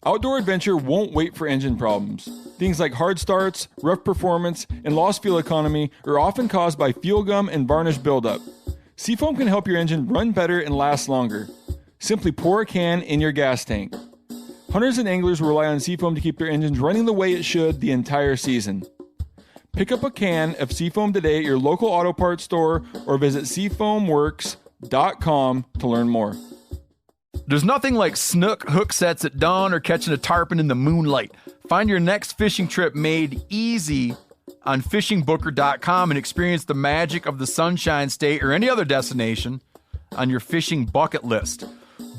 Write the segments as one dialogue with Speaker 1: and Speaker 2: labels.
Speaker 1: Outdoor adventure won't wait for engine problems. Things like hard starts, rough performance, and lost fuel economy are often caused by fuel gum and varnish buildup. Seafoam can help your engine run better and last longer. Simply pour a can in your gas tank. Hunters and anglers rely on Seafoam to keep their engines running the way it should the entire season. Pick up a can of Seafoam today at your local auto parts store or visit seafoamworks.com to learn more.
Speaker 2: There's nothing like snook hook sets at dawn or catching a tarpon in the moonlight. Find your next fishing trip made easy on fishingbooker.com and experience the magic of the Sunshine State or any other destination on your fishing bucket list.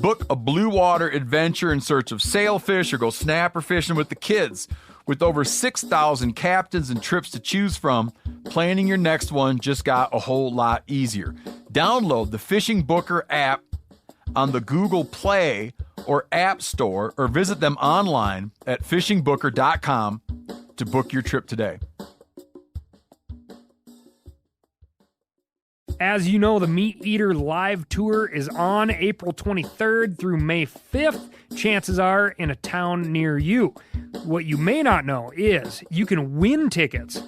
Speaker 2: Book a blue water adventure in search of sailfish or go snapper fishing with the kids. With over 6,000 captains and trips to choose from, planning your next one just got a whole lot easier. Download the Fishing Booker app on the Google Play or App Store or visit them online at fishingbooker.com to book your trip today.
Speaker 3: As you know, the Meat Eater Live Tour is on April 23rd through May 5th. Chances are in a town near you. What you may not know is you can win tickets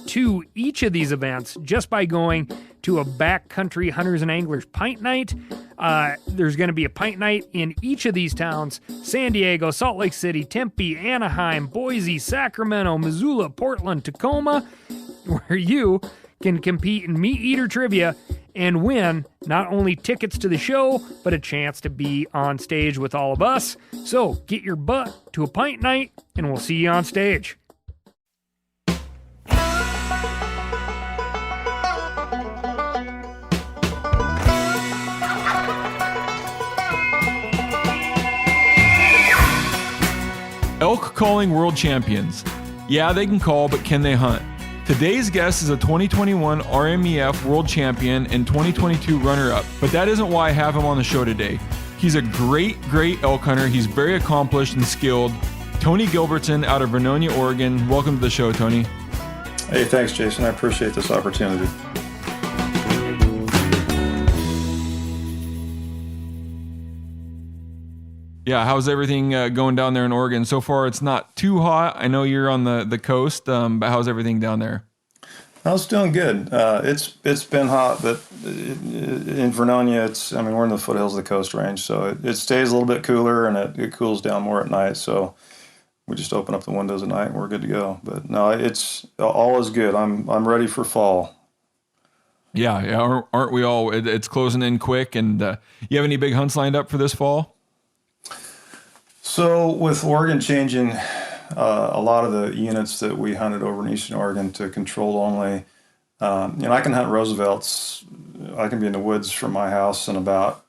Speaker 3: to each of these events just by going to a backcountry hunters and anglers pint night. There's going to be a pint night in each of these towns: San Diego, Salt Lake City, Tempe, Anaheim, Boise, Sacramento, Missoula, Portland, Tacoma, where you can compete in Meat Eater trivia and win not only tickets to the show, but a chance to be on stage with all of us. So get your butt to a pint night, and we'll see you on stage.
Speaker 1: Elk Calling World Champions. Yeah, they can call, but can they hunt? Today's guest is a 2021 RMEF World Champion and 2022 runner-up, but that isn't why I have him on the show today. He's a great elk hunter. He's very accomplished and skilled. Tony Gilbertson out of Vernonia, Oregon. Welcome to the show, Tony.
Speaker 4: Hey, thanks, Jason. I appreciate this opportunity.
Speaker 1: Yeah, how's everything going down there in Oregon? So far, it's not too hot. I know you're on the coast, but how's everything down there?
Speaker 4: I was doing good. It's been hot, but in Vernonia, we're in the foothills of the Coast Range, so it stays a little bit cooler and it cools down more at night. So we just open up the windows at night and we're good to go. But no, it's all is good. I'm ready for fall.
Speaker 1: Yeah, aren't we all? It's closing in quick. And you have any big hunts lined up for this fall?
Speaker 4: So with Oregon changing a lot of the units that we hunted over in Eastern Oregon to control only, I can hunt Roosevelt's. I can be in the woods from my house in about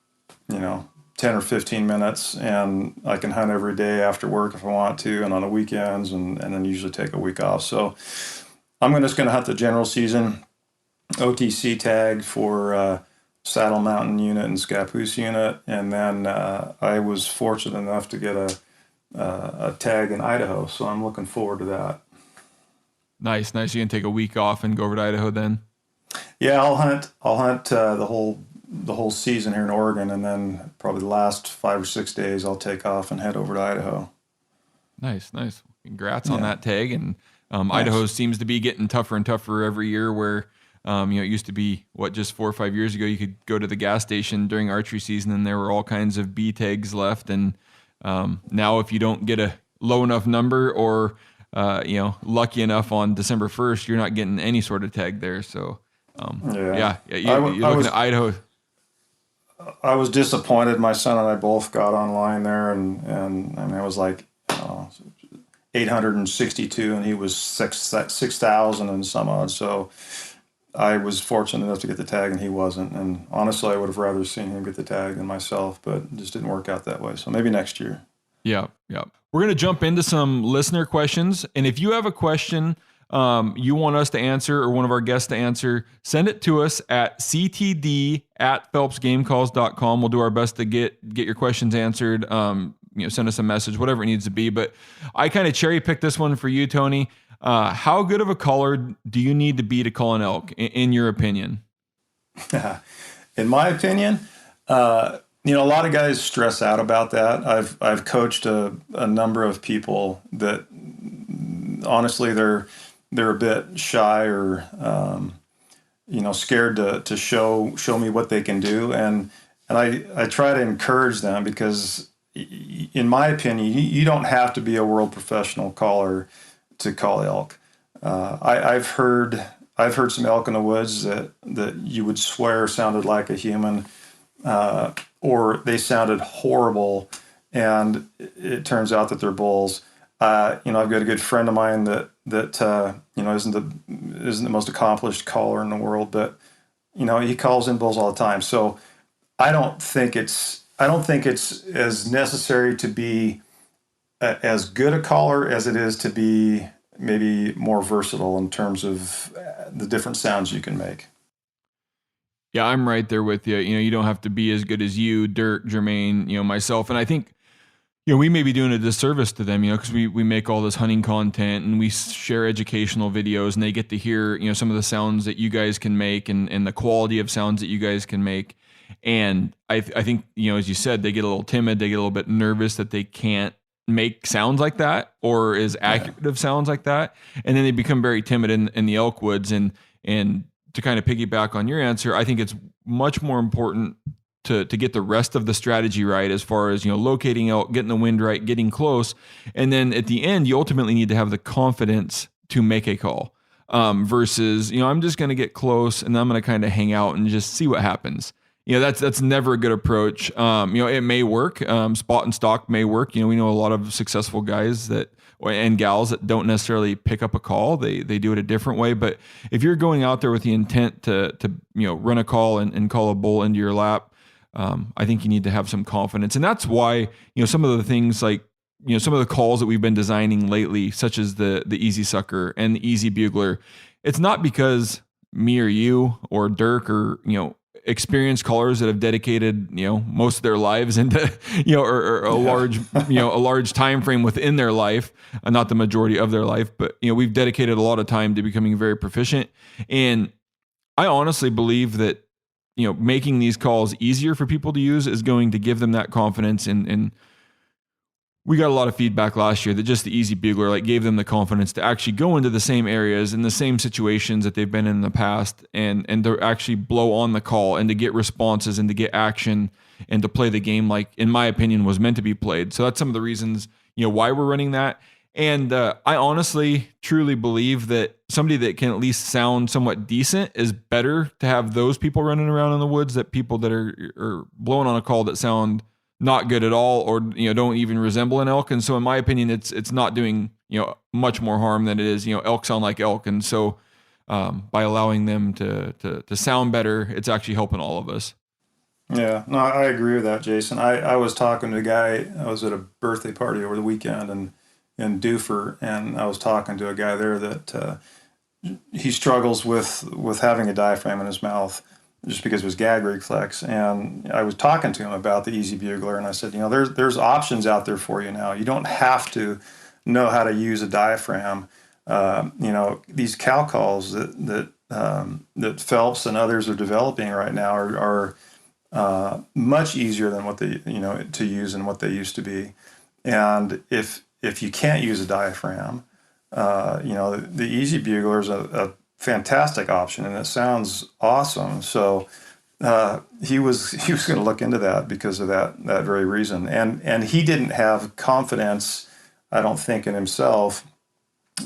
Speaker 4: 10 or 15 minutes, and I can hunt every day after work if I want to, and on the weekends, and then usually take a week off. So I'm just going to hunt the general season OTC tag for Saddle Mountain unit and Scappoose unit, and then I was fortunate enough to get a tag in Idaho, so I'm looking forward to that.
Speaker 1: Nice. You can take a week off and go over to Idaho then.
Speaker 4: Yeah, I'll hunt the whole season here in Oregon, and then probably the last 5 or 6 days I'll take off and head over to Idaho.
Speaker 1: Nice. Congrats on that tag. And Idaho seems to be getting tougher and tougher every year. Where it used to be, just 4 or 5 years ago, you could go to the gas station during archery season and there were all kinds of B tags left. And now if you don't get a low enough number or, lucky enough on December 1st, you're not getting any sort of tag there. So, you're looking at Idaho.
Speaker 4: I was disappointed. My son and I both got online there and I was like, 862 and he was 6,000 and some odd. So I was fortunate enough to get the tag and he wasn't. And honestly, I would have rather seen him get the tag than myself, but it just didn't work out that way. So maybe next year.
Speaker 1: Yeah. We're going to jump into some listener questions. And if you have a question you want us to answer or one of our guests to answer, send it to us at ctd@phelpsgamecalls.com. We'll do our best to get your questions answered. Send us a message, whatever it needs to be. But I kind of cherry picked this one for you, Tony. How good of a caller do you need to be to call an elk, in your opinion?
Speaker 4: In my opinion, A lot of guys stress out about that. I've coached a number of people that honestly they're a bit shy or scared to show me what they can do, and I try to encourage them because in my opinion you don't have to be a world professional caller to call elk. I've heard some elk in the woods that you would swear sounded like a human, or they sounded horrible, and it turns out that they're bulls. I've got a good friend of mine that isn't the most accomplished caller in the world, but he calls in bulls all the time. So I don't think it's as necessary to be as good a caller as it is to be maybe more versatile in terms of the different sounds you can make.
Speaker 1: Yeah, I'm right there with you. You don't have to be as good as you, Dirk, Jermaine, myself. And I think, we may be doing a disservice to them, because we make all this hunting content and we share educational videos, and they get to hear, some of the sounds that you guys can make and the quality of sounds that you guys can make. And I think, as you said, they get a little timid, they get a little bit nervous that they can't make sounds like that or as accurate of sounds like that. And then they become very timid in the elk woods. And to kind of piggyback on your answer, I think it's much more important to get the rest of the strategy right, as far as, locating elk, getting the wind right, getting close. And then at the end, you ultimately need to have the confidence to make a call, versus, I'm just going to get close and I'm going to kind of hang out and just see what happens. That's never a good approach. It may work. Spot and stalk may work. We know a lot of successful guys and gals that don't necessarily pick up a call. They do it a different way. But if you're going out there with the intent to run a call and call a bull into your lap, I think you need to have some confidence. And that's why, some of the things like, some of the calls that we've been designing lately, such as the Easy Sucker and the Easy Bugler, it's not because me or you or Dirk or, experienced callers that have dedicated, most of their lives into, or a large time frame within their life, not the majority of their life, but, we've dedicated a lot of time to becoming very proficient. And I honestly believe that, making these calls easier for people to use is going to give them that confidence. And we got a lot of feedback last year that just the Easy Bugler gave them the confidence to actually go into the same areas and the same situations that they've been in the past, and to actually blow on the call and to get responses and to get action and to play the game like, in my opinion, was meant to be played. So that's some of the reasons, why we're running that. And I honestly, truly believe that somebody that can at least sound somewhat decent is better to have those people running around in the woods than people that are blowing on a call that sound not good at all, or don't even resemble an elk. And so in my opinion, it's not doing much more harm than it is. Elk sound like elk, and so by allowing them to sound better, it's actually helping all of us.
Speaker 4: Yeah, no, I agree with that, Jason. I was talking to a guy. I was at a birthday party over the weekend in Doofer, and I was talking to a guy there that he struggles with having a diaphragm in his mouth, just because of his gag reflex. And I was talking to him about the Easy Bugler, and I said, there's options out there for you now. You don't have to know how to use a diaphragm. These cow calls that Phelps and others are developing right now are much easier than what they to use and what they used to be. And if you can't use a diaphragm, the Easy Bugler is a fantastic option, and it sounds awesome. So he was going to look into that because of that very reason. And he didn't have confidence, I don't think, in himself,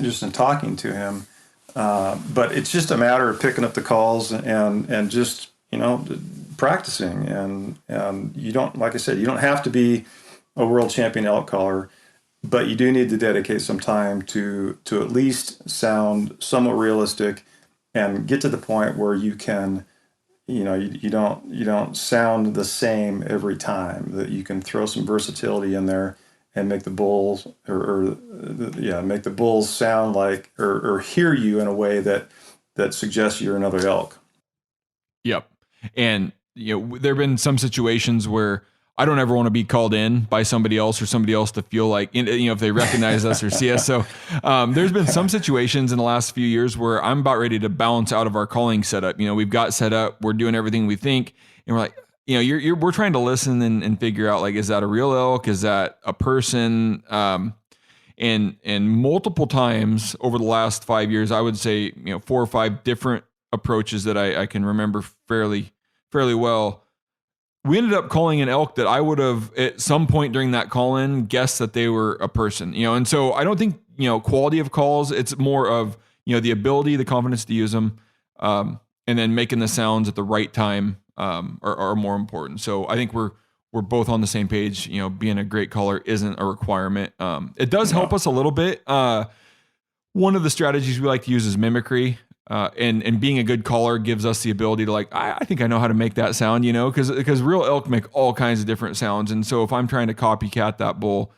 Speaker 4: just in talking to him. But it's just a matter of picking up the calls and just practicing. And you don't, like I said, you don't have to be a world champion elk caller, but you do need to dedicate some time to at least sound somewhat realistic and get to the point where you can, you don't sound the same every time, that you can throw some versatility in there and make the bulls make the bulls sound like or hear you in a way that suggests you're another elk.
Speaker 1: Yep. And there've been some situations where I don't ever want to be called in by somebody else or somebody else to feel like, if they recognize us or see us. So there's been some situations in the last few years where I'm about ready to bounce out of our calling setup. We've got set up, we're doing everything we think, and we're like, we're trying to listen and figure out, like, is that a real elk? Is that a person? And multiple times over the last 5 years, I would say, 4 or 5 different approaches that I can remember fairly well. We ended up calling an elk that I would have at some point during that call-in guessed that they were a person, and so I don't think, quality of calls, it's more of, the ability, the confidence to use them, and then making the sounds at the right time, are more important. So I think we're both on the same page. Being a great caller isn't a requirement. It does help us a little bit. One of the strategies we like to use is mimicry. And being a good caller gives us the ability to, like, I think I know how to make that sound, because real elk make all kinds of different sounds. And so if I'm trying to copycat that bull,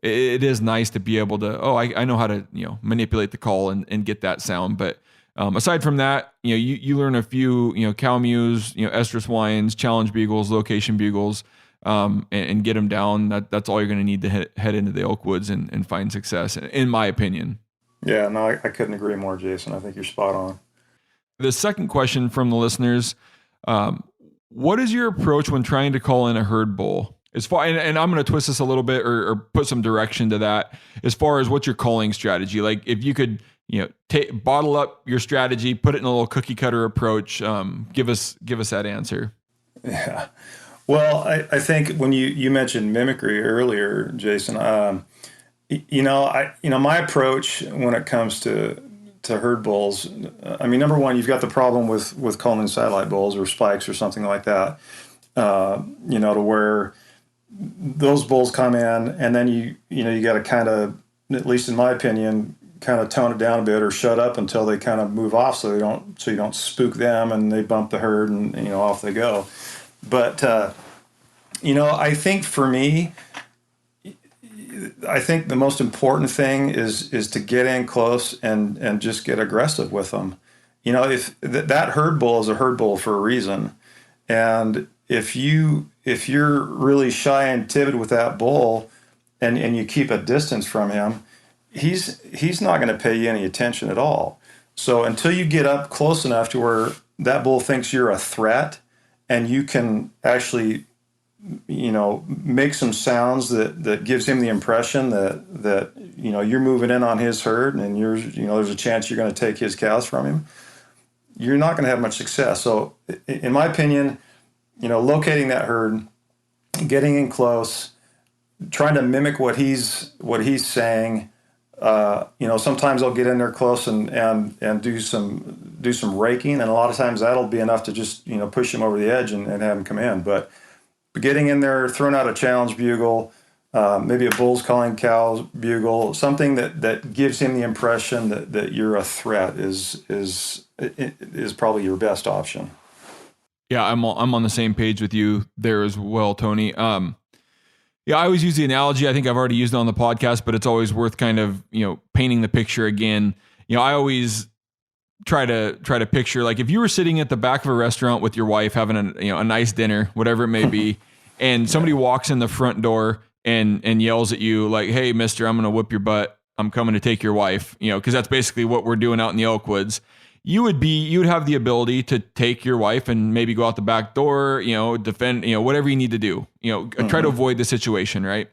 Speaker 1: it is nice to be able to, I know how to, manipulate the call and get that sound. But aside from that, you learn a few, cow mews, estrus whines, challenge bugles, location bugles, and get them down. That's all you're going to need to head into the elk woods and find success, in my opinion.
Speaker 4: Yeah, no, I couldn't agree more, Jason. I think you're spot on.
Speaker 1: The second question from the listeners, what is your approach when trying to call in a herd bull? As far, and I'm going to twist this a little bit or put some direction to that, as far as what's your calling strategy? Like, if you could, bottle up your strategy, put it in a little cookie cutter approach, give us that answer.
Speaker 4: Yeah. Well, I think when you mentioned mimicry earlier, Jason, my approach when it comes to herd bulls, number one, you've got the problem with calling in satellite bulls or spikes or something like that, to where those bulls come in and then you got to kind of, at least in my opinion, kind of tone it down a bit or shut up until they kind of move off so you don't spook them and they bump the herd and off they go. But I think for me, I think the most important thing is to get in close and just get aggressive with them. If that herd bull is a herd bull for a reason, and if you're really shy and timid with that bull, and you keep a distance from him, he's not going to pay you any attention at all. So until you get up close enough to where that bull thinks you're a threat, and you can actually make some sounds that gives him the impression that you're moving in on his herd and there's a chance you're going to take his cows from him, you're not going to have much success. So in my opinion, locating that herd, getting in close, trying to mimic what he's saying. Sometimes I'll get in there close and do some raking, and a lot of times that'll be enough to just push him over the edge and have him come in. But getting in there, throwing out a challenge bugle, maybe a bull's calling cows bugle, something that gives him the impression that you're a threat is probably your best option.
Speaker 1: Yeah, I'm on the same page with you there as well, Tony. Yeah, I always use the analogy. I think I've already used it on the podcast, but it's always worth kind of painting the picture again. I always try to picture, like, if you were sitting at the back of a restaurant with your wife having a nice dinner, whatever it may be, and somebody walks in the front door and yells at you like, "Hey, mister, I'm going to whip your butt. I'm coming to take your wife," because that's basically what we're doing out in the elk woods. You would have the ability to take your wife and maybe go out the back door, defend, whatever you need to do, try to avoid the situation. Right.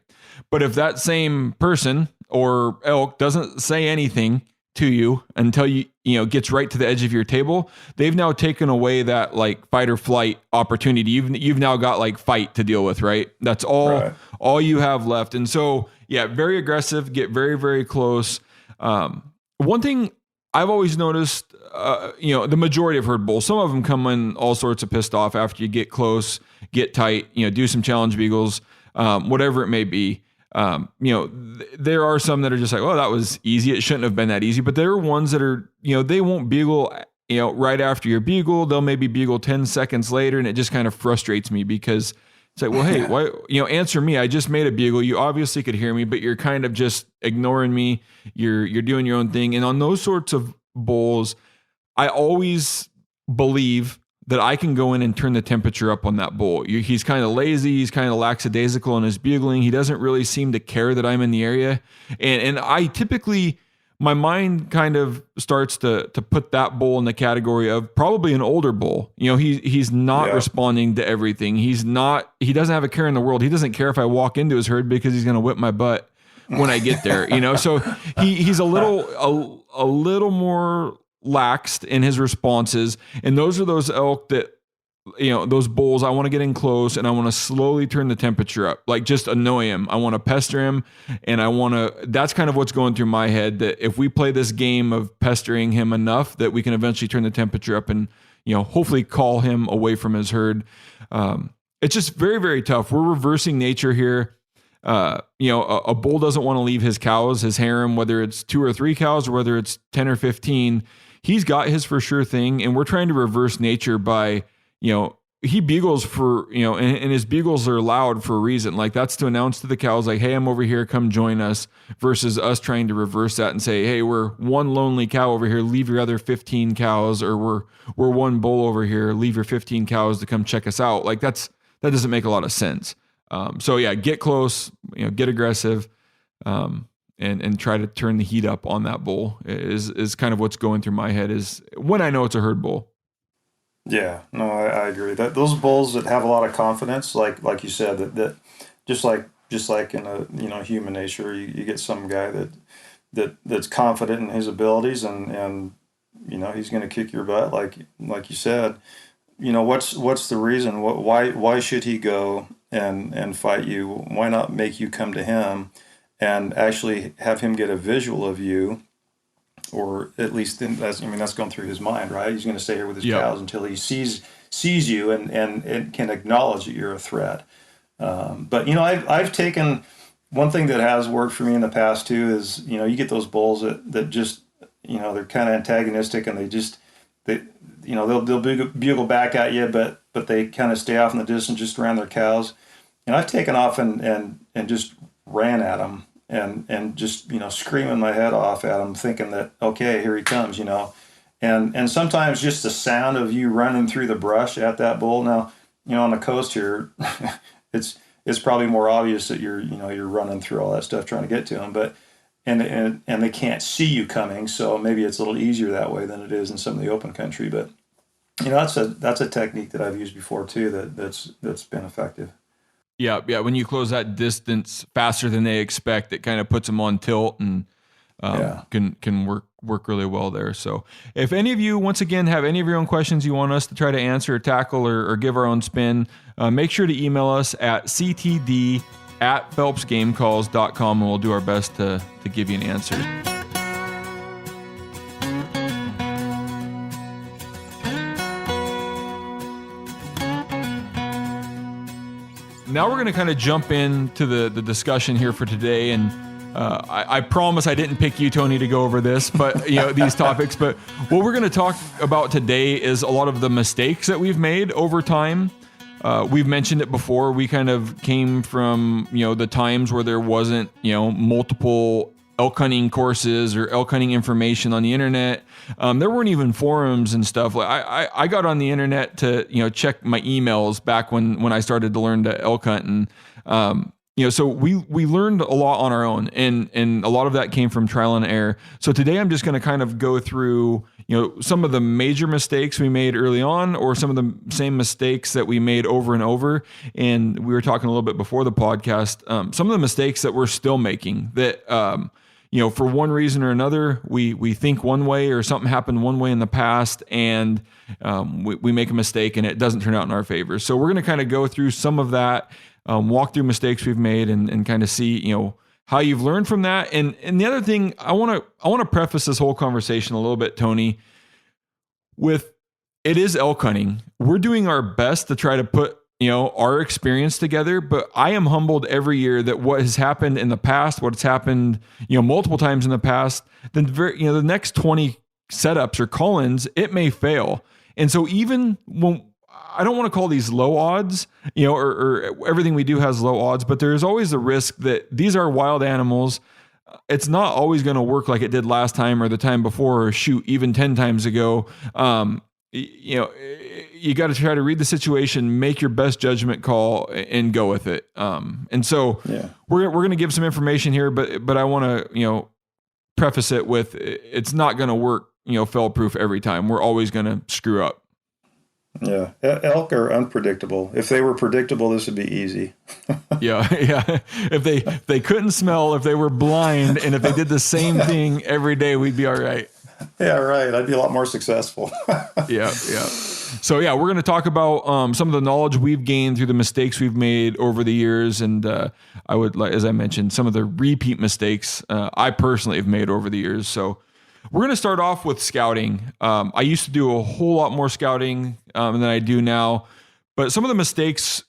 Speaker 1: But if that same person or elk doesn't say anything to you until you gets right to the edge of your table, they've now taken away that, like, fight or flight opportunity. You've now got, like, fight to deal with, right? That's all you have left. And so, yeah, very aggressive, get very, very close. One thing I've always noticed, the majority of herd bulls, some of them come in all sorts of pissed off after you get close, get tight, do some challenge beagles, whatever it may be. There are some that are just like, "Oh, that was easy. It shouldn't have been that easy." But there are ones that are, they won't bugle, right after your bugle. They'll maybe bugle 10 seconds later. And it just kind of frustrates me because it's like, well, hey, why, answer me. I just made a bugle. You obviously could hear me, but you're kind of just ignoring me. You're doing your own thing. And on those sorts of bulls, I always believe that I can go in and turn the temperature up on that bull. He's kind of lazy. He's kind of lackadaisical in his bugling. He doesn't really seem to care that I'm in the area. And I typically, my mind kind of starts to put that bull in the category of probably an older bull. He's not responding to everything. He doesn't have a care in the world. He doesn't care if I walk into his herd because he's going to whip my butt when I get there, so he's a little more laxed in his responses. And those are those elk that, those bulls, I want to get in close and I want to slowly turn the temperature up, like just annoy him. I want to pester him, and that's kind of what's going through my head, that if we play this game of pestering him enough that we can eventually turn the temperature up and, hopefully call him away from his herd. It's just very, very tough. We're reversing nature here. A bull doesn't want to leave his cows, his harem, whether it's 2 or 3 cows or whether it's 10 or 15. He's got his for sure thing. And we're trying to reverse nature by, he bugles for, and his bugles are loud for a reason. Like, that's to announce to the cows, like, hey, I'm over here, come join us, versus us trying to reverse that and say, hey, we're one lonely cow over here, leave your other 15 cows, or we're one bull over here, leave your 15 cows to come check us out. Like, that doesn't make a lot of sense. So yeah, get close, get aggressive, and try to turn the heat up on that bull is kind of what's going through my head, is when I know it's a herd bull.
Speaker 4: Yeah, no, I agree. That those bulls that have a lot of confidence, like you said, that just like in a human nature, you get some guy that's confident in his abilities, and he's going to kick your butt, like you said. What's the reason? Why should he go and fight you? Why not make you come to him and actually have him get a visual of you? Or at least that's going through his mind, right? He's going to stay here with his cows until he sees you and can acknowledge that you're a threat. But I've taken one thing that has worked for me in the past too is you get those bulls that just they're kind of antagonistic, and they'll bugle back at you, but they kind of stay off in the distance just around their cows. And I've taken off and just ran at them. And just screaming my head off at him, thinking that, okay, here he comes, and sometimes just the sound of you running through the brush at that bull. Now, on the coast here, it's probably more obvious that you're running through all that stuff trying to get to him, but and they can't see you coming, so maybe it's a little easier that way than it is in some of the open country. But that's a technique that I've used before too that's been effective.
Speaker 1: Yeah. When you close that distance faster than they expect, it kind of puts them on tilt and can work really well there. So if any of you, once again, have any of your own questions you want us to try to answer or tackle or give our own spin, make sure to email us at ctd@phelpsgamecalls.com, and we'll do our best to give you an answer. Now we're going to kind of jump into the discussion here for today, and I promise I didn't pick you, Tony, to go over this, but these topics. But what we're going to talk about today is a lot of the mistakes that we've made over time. We've mentioned it before. We kind of came from the times where there wasn't multiple elk hunting courses or elk hunting information on the internet. There weren't even forums and stuff. Like I got on the internet to check my emails back when I started to learn to elk hunt, and so we learned a lot on our own, and a lot of that came from trial and error. So today I'm just going to kind of go through some of the major mistakes we made early on, or some of the same mistakes that we made over and over. And we were talking a little bit before the podcast, some of the mistakes that we're still making that for one reason or another, we think one way, or something happened one way in the past, and we make a mistake and it doesn't turn out in our favor. So we're going to kind of go through some of that, walk through mistakes we've made, and kind of see how you've learned from that. And the other thing, I want to preface this whole conversation a little bit, Tony, with it is elk hunting. We're doing our best to try to put our experience together, but I am humbled every year that what has happened in the past, what's happened, multiple times in the past, then the next 20 setups or call-ins, it may fail. And so even when I don't want to call these low odds, or everything we do has low odds, but there's always the risk that these are wild animals. It's not always going to work like it did last time or the time before, or shoot, even 10 times ago. You got to try to read the situation, make your best judgment call, and go with it. And so we're going to give some information here, but I want to, preface it with it's not going to work, fail proof every time. We're always going to screw up.
Speaker 4: Yeah. Elk are unpredictable. If they were predictable, this would be easy.
Speaker 1: Yeah. If they couldn't smell, if they were blind, and if they did the same thing every day, we'd be all right.
Speaker 4: Yeah, right. I'd be a lot more successful.
Speaker 1: Yeah. So yeah, we're going to talk about some of the knowledge we've gained through the mistakes we've made over the years, and I would, as I mentioned, some of the repeat mistakes I personally have made over the years. So we're going to start off with scouting. I used to do a whole lot more scouting than I do now, but some of the mistakes,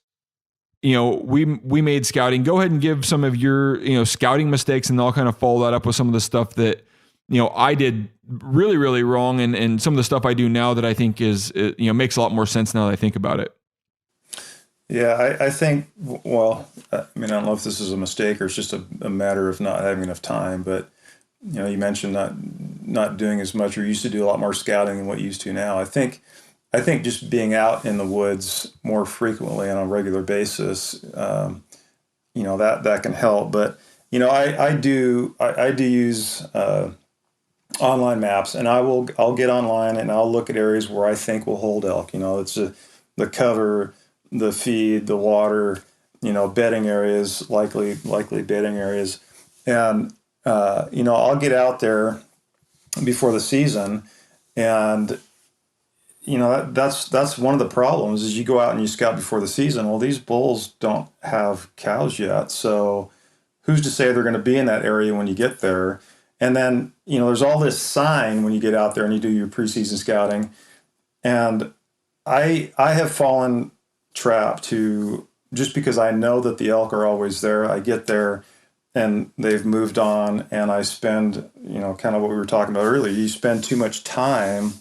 Speaker 1: we made scouting. Go ahead and give some of your, scouting mistakes, and I'll kind of follow that up with some of the stuff that, I did really, really wrong, and some of the stuff I do now that I think is, makes a lot more sense now that I think about it.
Speaker 4: Yeah, I think, well, I don't know if this is a mistake or it's just a matter of not having enough time, but you mentioned not doing as much, or used to do a lot more scouting than what you used to now. I think just being out in the woods more frequently on a regular basis, that can help. But I do use online maps, and I'll get online and I'll look at areas where I think will hold elk. It's the cover, the feed, the water, bedding areas, likely bedding areas, and I'll get out there before the season, and that's one of the problems is you go out and you scout before the season. Well, these bulls don't have cows yet, so who's to say they're going to be in that area when you get there? And then there's all this sign when you get out there and you do your preseason scouting, and I have fallen trap to, just because I know that the elk are always there, I get there and they've moved on, and I spend, kind of what we were talking about earlier, you spend too much time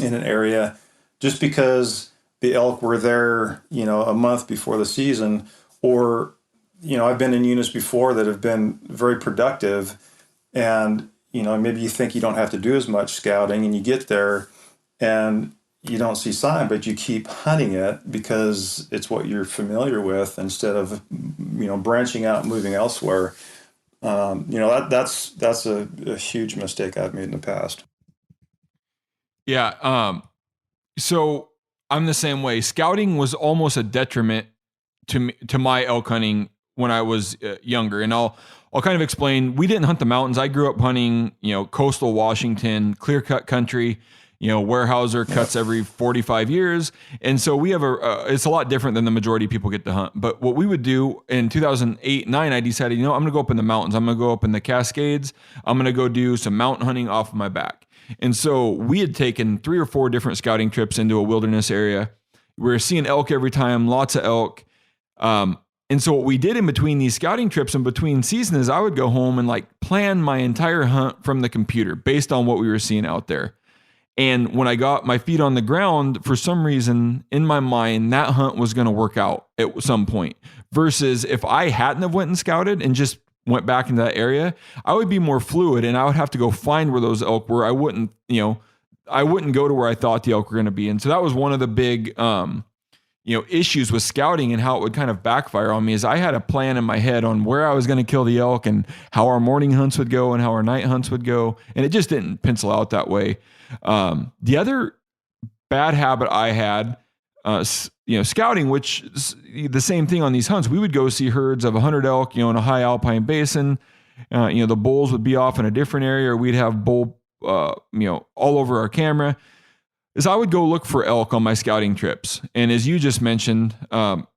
Speaker 4: in an area just because the elk were there, a month before the season, or, I've been in units before that have been very productive, and, maybe you think you don't have to do as much scouting, and you get there and you don't see sign, but you keep hunting it because it's what you're familiar with, instead of, branching out and moving elsewhere. That's a huge mistake I've made in the past.
Speaker 1: Yeah. So I'm the same way. Scouting was almost a detriment to my elk hunting when I was younger. And I'll kind of explain. We didn't hunt the mountains. I grew up hunting, coastal Washington, clear cut country. Weyerhaeuser cuts every 45 years. And so we have it's a lot different than the majority of people get to hunt. But what we would do in 2008, 9, I decided, I'm going to go up in the mountains. I'm going to go up in the Cascades. I'm going to go do some mountain hunting off of my back. And so we had taken 3 or 4 different scouting trips into a wilderness area. We were seeing elk every time, lots of elk. And so what we did in between these scouting trips and between seasons is I would go home and plan my entire hunt from the computer based on what we were seeing out there. And when I got my feet on the ground, for some reason in my mind, that hunt was going to work out at some point, versus if I hadn't have went and scouted and just went back into that area, I would be more fluid, and I would have to go find where those elk were. I wouldn't go to where I thought the elk were going to be. And so that was one of the big, issues with scouting and how it would kind of backfire on me, is I had a plan in my head on where I was going to kill the elk and how our morning hunts would go and how our night hunts would go. And it just didn't pencil out that way. The other bad habit I had, scouting, which is the same thing on these hunts, we would go see herds of 100 elk, in a high alpine basin. The bulls would be off in a different area, or we'd have bull, all over our camera. Is I would go look for elk on my scouting trips. And as you just mentioned, that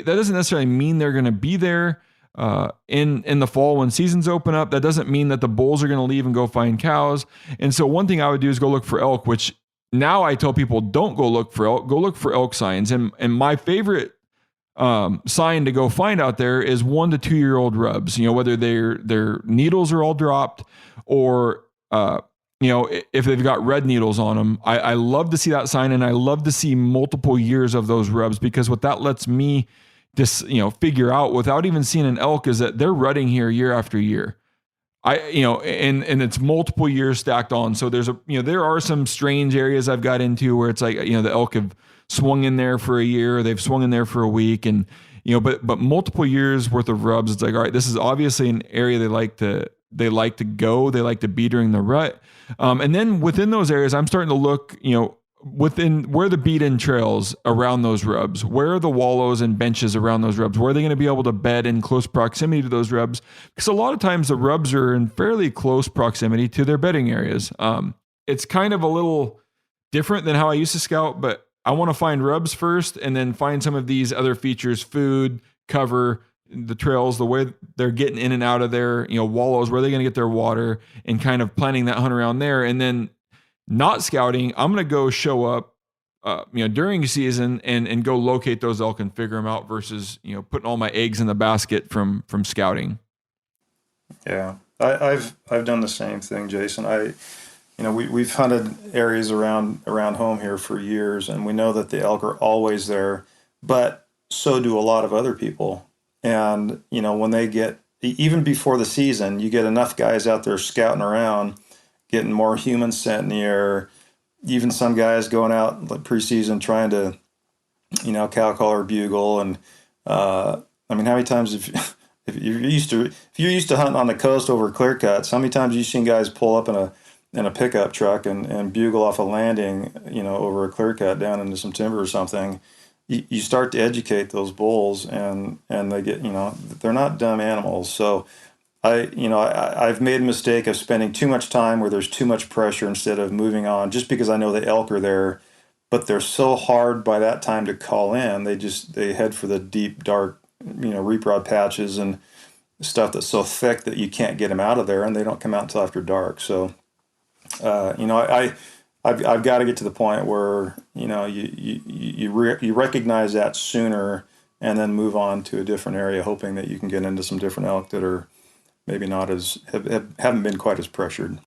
Speaker 1: doesn't necessarily mean they're going to be there in the fall when seasons open up. That doesn't mean that the bulls are going to leave and go find cows. And so one thing I would do is go look for elk, which now I tell people, don't go look for elk, go look for elk signs. And my favorite sign to go find out there is 1 to 2 year old rubs, whether their needles are all dropped, or if they've got red needles on them. I love to see that sign, and I love to see multiple years of those rubs, because what that lets me just, figure out without even seeing an elk is that they're rutting here year after year. And it's multiple years stacked on. So there are some strange areas I've got into where it's the elk have swung in there for a year, or they've swung in there for a week, and, but multiple years worth of rubs. It's all right, this is obviously an area they like to they like to go. They like to be during the rut. And then within those areas, I'm starting to look, within where the beat-in trails around those rubs, where are the wallows and benches around those rubs, where are they going to be able to bed in close proximity to those rubs? Because a lot of times the rubs are in fairly close proximity to their bedding areas. It's kind of a little different than how I used to scout, but I want to find rubs first and then find some of these other features, food, cover, the trails, the way they're getting in and out of their, wallows, where they're going to get their water, and kind of planning that hunt around there. And then not scouting, I'm going to go show up, during season and go locate those elk and figure them out versus, putting all my eggs in the basket from scouting.
Speaker 4: Yeah. I've done the same thing, Jason. We've hunted areas around home here for years, and we know that the elk are always there, but so do a lot of other people. And, when they get, even before the season, you get enough guys out there scouting around, getting more human scent in the air, even some guys going out like preseason trying to, cow call or bugle. And, how many times if you're used to hunting on the coast over clear cuts, how many times have you seen guys pull up in a pickup truck and bugle off a landing, over a clear cut down into some timber or something? You start to educate those bulls, and they get, they're not dumb animals. So I've made a mistake of spending too much time where there's too much pressure instead of moving on, just because I know the elk are there, but they're so hard by that time to call in. They head for the deep, dark, reap rod patches and stuff that's so thick that you can't get them out of there, and they don't come out until after dark. So, I've got to get to the point where you recognize that sooner, and then move on to a different area, hoping that you can get into some different elk that are maybe not as haven't been quite as pressured.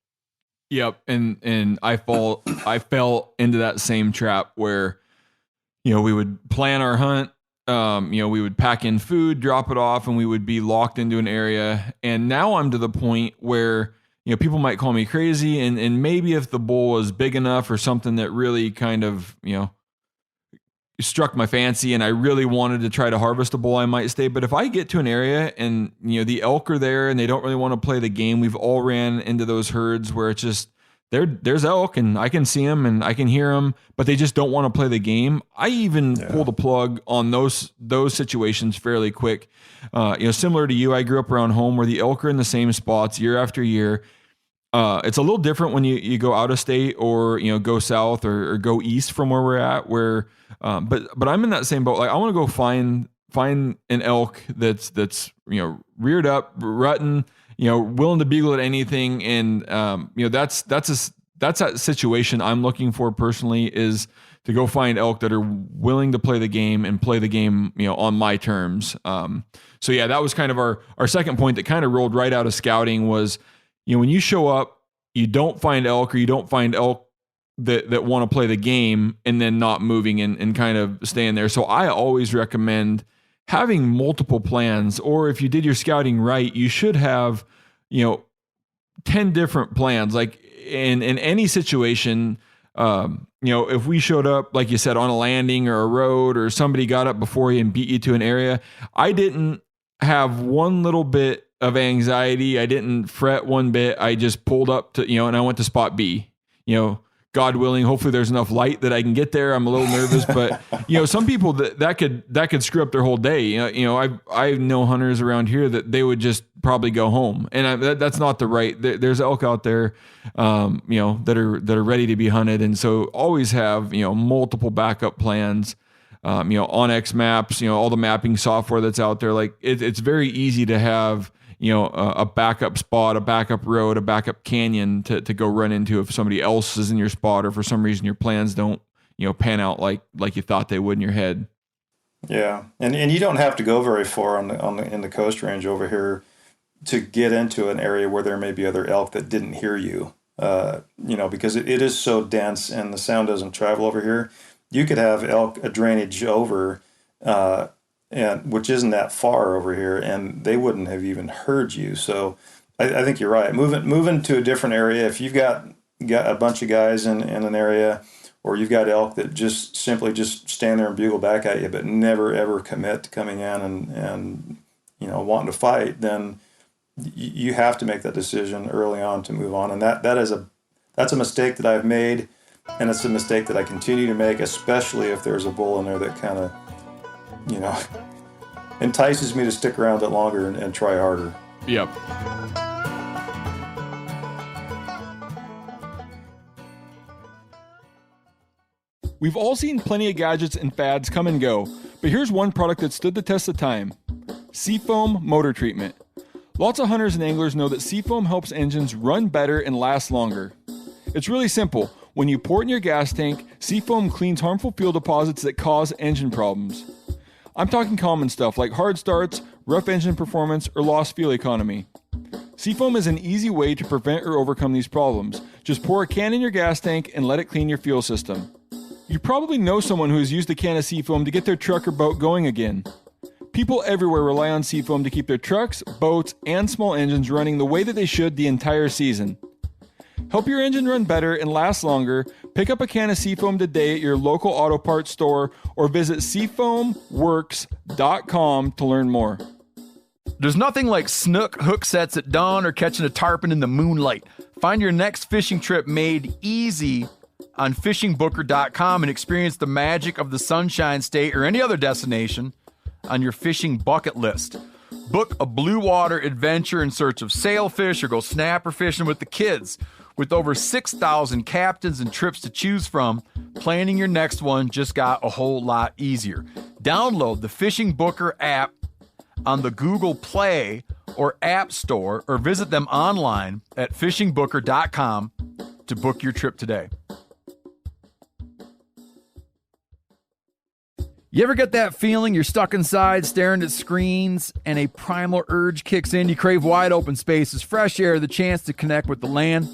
Speaker 1: Yep, and I fell into that same trap where we would plan our hunt. We would pack in food, drop it off, and we would be locked into an area. And now I'm to the point where people might call me crazy, and maybe if the bull was big enough or something that really kind of, struck my fancy and I really wanted to try to harvest a bull, I might stay. But if I get to an area and, the elk are there and they don't really want to play the game, we've all ran into those herds where it's just, there's elk and I can see them and I can hear them, but they just don't want to play the game. I even pull the plug on those situations fairly quick. Similar to you, I grew up around home where the elk are in the same spots year after year. It's a little different when you go out of state or, go south or go east from where we're at, but I'm in that same boat. Like, I want to go find an elk that's, reared up, rutting, willing to beagle at anything. And, that's that situation I'm looking for personally, is to go find elk that are willing to play the game and play the game, on my terms. So yeah, that was kind of our second point that kind of rolled right out of scouting was, when you show up, you don't find elk, or you don't find elk that want to play the game, and then not moving and kind of staying there. So I always recommend having multiple plans, or if you did your scouting right, you should have, 10 different plans. Like in any situation, if we showed up, like you said, on a landing or a road, or somebody got up before you and beat you to an area, I didn't have one little bit of anxiety. I didn't fret one bit. I just pulled up to, and I went to spot B, God willing, hopefully there's enough light that I can get there. I'm a little nervous, but some people that could screw up their whole day. I know hunters around here that they would just probably go home, and that's not the right. There's elk out there, that are ready to be hunted, and so always have multiple backup plans. Onyx maps, all the mapping software that's out there. Like it's very easy to have a backup spot, a backup road, a backup canyon to go run into if somebody else is in your spot, or for some reason your plans don't, pan out like you thought they would in your head.
Speaker 4: Yeah. And you don't have to go very far in the coast range over here to get into an area where there may be other elk that didn't hear you, because it is so dense and the sound doesn't travel over here. You could have elk a drainage over, and which isn't that far over here, and they wouldn't have even heard you. So I think you're right. Moving to a different area. If you've got a bunch of guys in an area, or you've got elk that just simply stand there and bugle back at you, but never ever commit to coming in and wanting to fight, then you have to make that decision early on to move on. And that's a mistake that I've made, and it's a mistake that I continue to make, especially if there's a bull in there that kind of, entices me to stick around a bit longer and try harder.
Speaker 1: Yep. We've all seen plenty of gadgets and fads come and go, but here's one product that stood the test of time: Seafoam Motor Treatment. Lots of hunters and anglers know that Seafoam helps engines run better and last longer. It's really simple. When you pour it in your gas tank, Seafoam cleans harmful fuel deposits that cause engine problems. I'm talking common stuff like hard starts, rough engine performance, or lost fuel economy. Seafoam is an easy way to prevent or overcome these problems. Just pour a can in your gas tank and let it clean your fuel system. You probably know someone who has used a can of Seafoam to get their truck or boat going again. People everywhere rely on Seafoam to keep their trucks, boats, and small engines running the way that they should the entire season. Help your engine run better and last longer. Pick up a can of Seafoam today at your local auto parts store or visit seafoamworks.com to learn more.
Speaker 2: There's nothing like snook hook sets at dawn or catching a tarpon in the moonlight. Find your next fishing trip made easy on fishingbooker.com and experience the magic of the Sunshine State or any other destination on your fishing bucket list. Book a blue water adventure in search of sailfish or go snapper fishing with the kids. With over 6,000 captains and trips to choose from, planning your next one just got a whole lot easier. Download the Fishing Booker app on the Google Play or App Store, or visit them online at fishingbooker.com to book your trip today. You ever get that feeling you're stuck inside staring at screens and a primal urge kicks in? You crave wide open spaces, fresh air, the chance to connect with the land.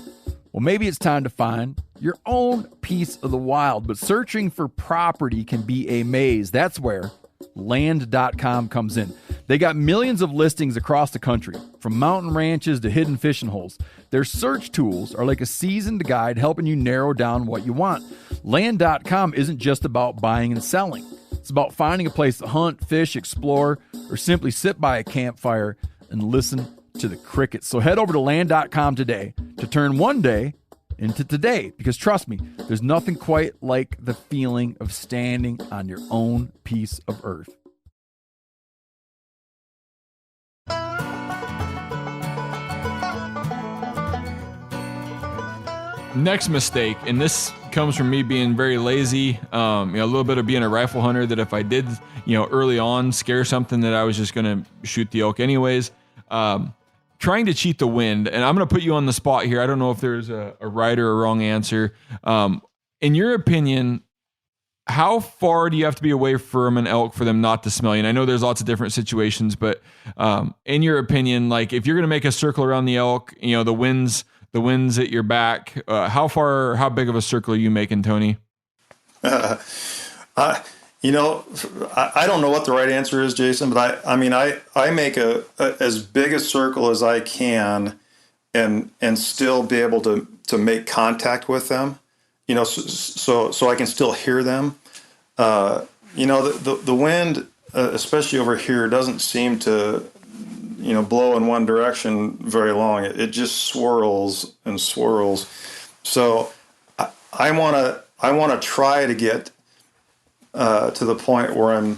Speaker 2: Well, maybe it's time to find your own piece of the wild, but searching for property can be a maze. That's where land.com comes in. They got millions of listings across the country, from mountain ranches to hidden fishing holes. Their search tools are like a seasoned guide helping you narrow down what you want. Land.com isn't just about buying and selling. It's about finding a place to hunt, fish, explore, or simply sit by a campfire and listen to the crickets. So head over to land.com today to turn one day into today, because trust me, there's nothing quite like the feeling of standing on your own piece of earth.
Speaker 1: Next mistake, and this comes from me being very lazy, a little bit of being a rifle hunter, that if I did, early on scare something, that I was just going to shoot the elk anyways. Trying to cheat the wind, and I'm going to put you on the spot here. I don't know if there's a right or a wrong answer. In your opinion, how far do you have to be away from an elk for them not to smell you? And I know there's lots of different situations, but in your opinion, like if you're going to make a circle around the elk, the wind's at your back, how big of a circle are you making, Tony?
Speaker 4: I don't know what the right answer is, Jason, but I make as big a circle as I can and still be able to make contact with them, so I can still hear them. The wind, especially over here, doesn't seem to, blow in one direction very long. It just swirls and swirls. So I want to try to get to the point where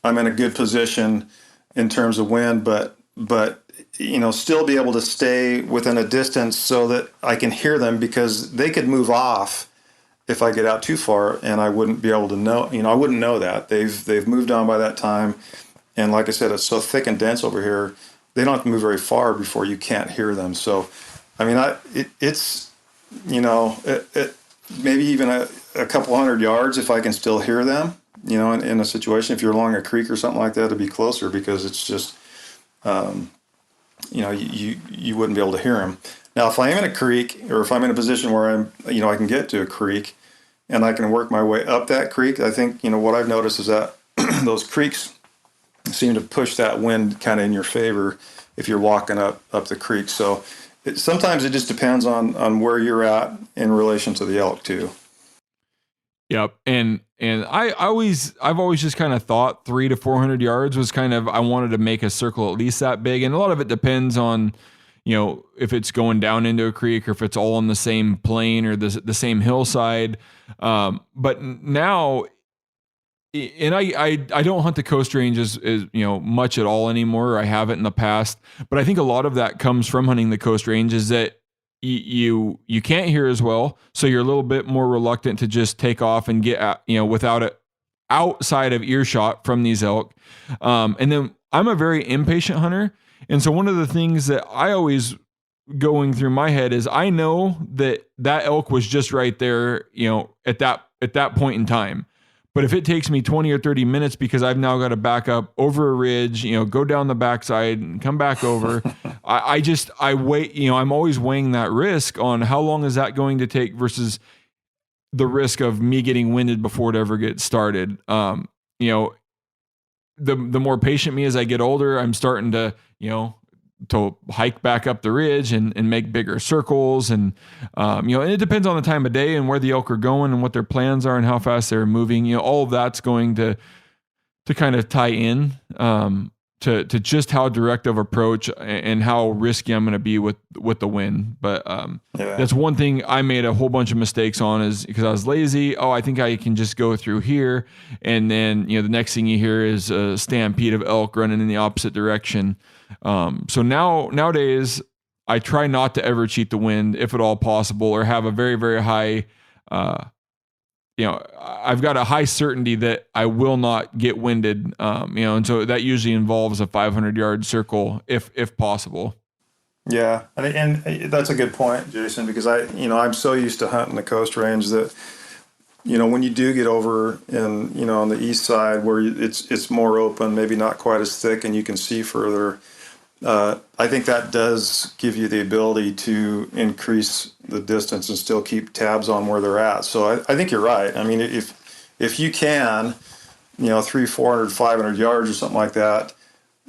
Speaker 4: I'm in a good position in terms of wind, but still be able to stay within a distance so that I can hear them, because they could move off if I get out too far, and I wouldn't be able to know. I wouldn't know that they've moved on by that time. And like I said, it's so thick and dense over here, they don't have to move very far before you can't hear them. So, it's maybe even a couple hundred yards if I can still hear them, in a situation. If you're along a creek or something like that, it'd be closer, because it's just, you wouldn't be able to hear them. Now, if I am in a creek, or if I'm in a position where I can get to a creek and I can work my way up that creek, I think, what I've noticed is that those creeks seem to push that wind kind of in your favor if you're walking up the creek. So sometimes it just depends on where you're at in relation to the elk too.
Speaker 1: Yep. And I've always just kind of thought 300 to 400 yards was kind of, I wanted to make a circle at least that big. And a lot of it depends on, if it's going down into a creek or if it's all on the same plane or the same hillside. But now, and I don't hunt the coast range as much at all anymore. I haven't in the past, but I think a lot of that comes from hunting the coast range is that you can't hear as well. So you're a little bit more reluctant to just take off and get, without it outside of earshot from these elk. And then I'm a very impatient hunter. And so one of the things that I always going through my head is I know that elk was just right there, at that point in time. But if it takes me 20 or 30 minutes because I've now got to back up over a ridge, go down the backside and come back over, I wait, I'm always weighing that risk on how long is that going to take versus the risk of me getting winded before it ever gets started. The more patient me as I get older, I'm starting to, to hike back up the ridge and make bigger circles. And, and it depends on the time of day and where the elk are going and what their plans are and how fast they're moving. All of that's going to kind of tie in, to just how direct of approach and how risky I'm going to be with the wind. But, that's one thing I made a whole bunch of mistakes on is because I was lazy. Oh, I think I can just go through here. And then, the next thing you hear is a stampede of elk running in the opposite direction. So nowadays I try not to ever cheat the wind if at all possible, or have a very, very high, I've got a high certainty that I will not get winded. And so that usually involves a 500-yard circle if possible.
Speaker 4: Yeah. And that's a good point, Jason, because I'm so used to hunting the coast range that, when you do get over in, on the east side where it's more open, maybe not quite as thick and you can see further, I think that does give you the ability to increase the distance and still keep tabs on where they're at. So I think you're right. I mean, if you can, 300, 400, 500 yards or something like that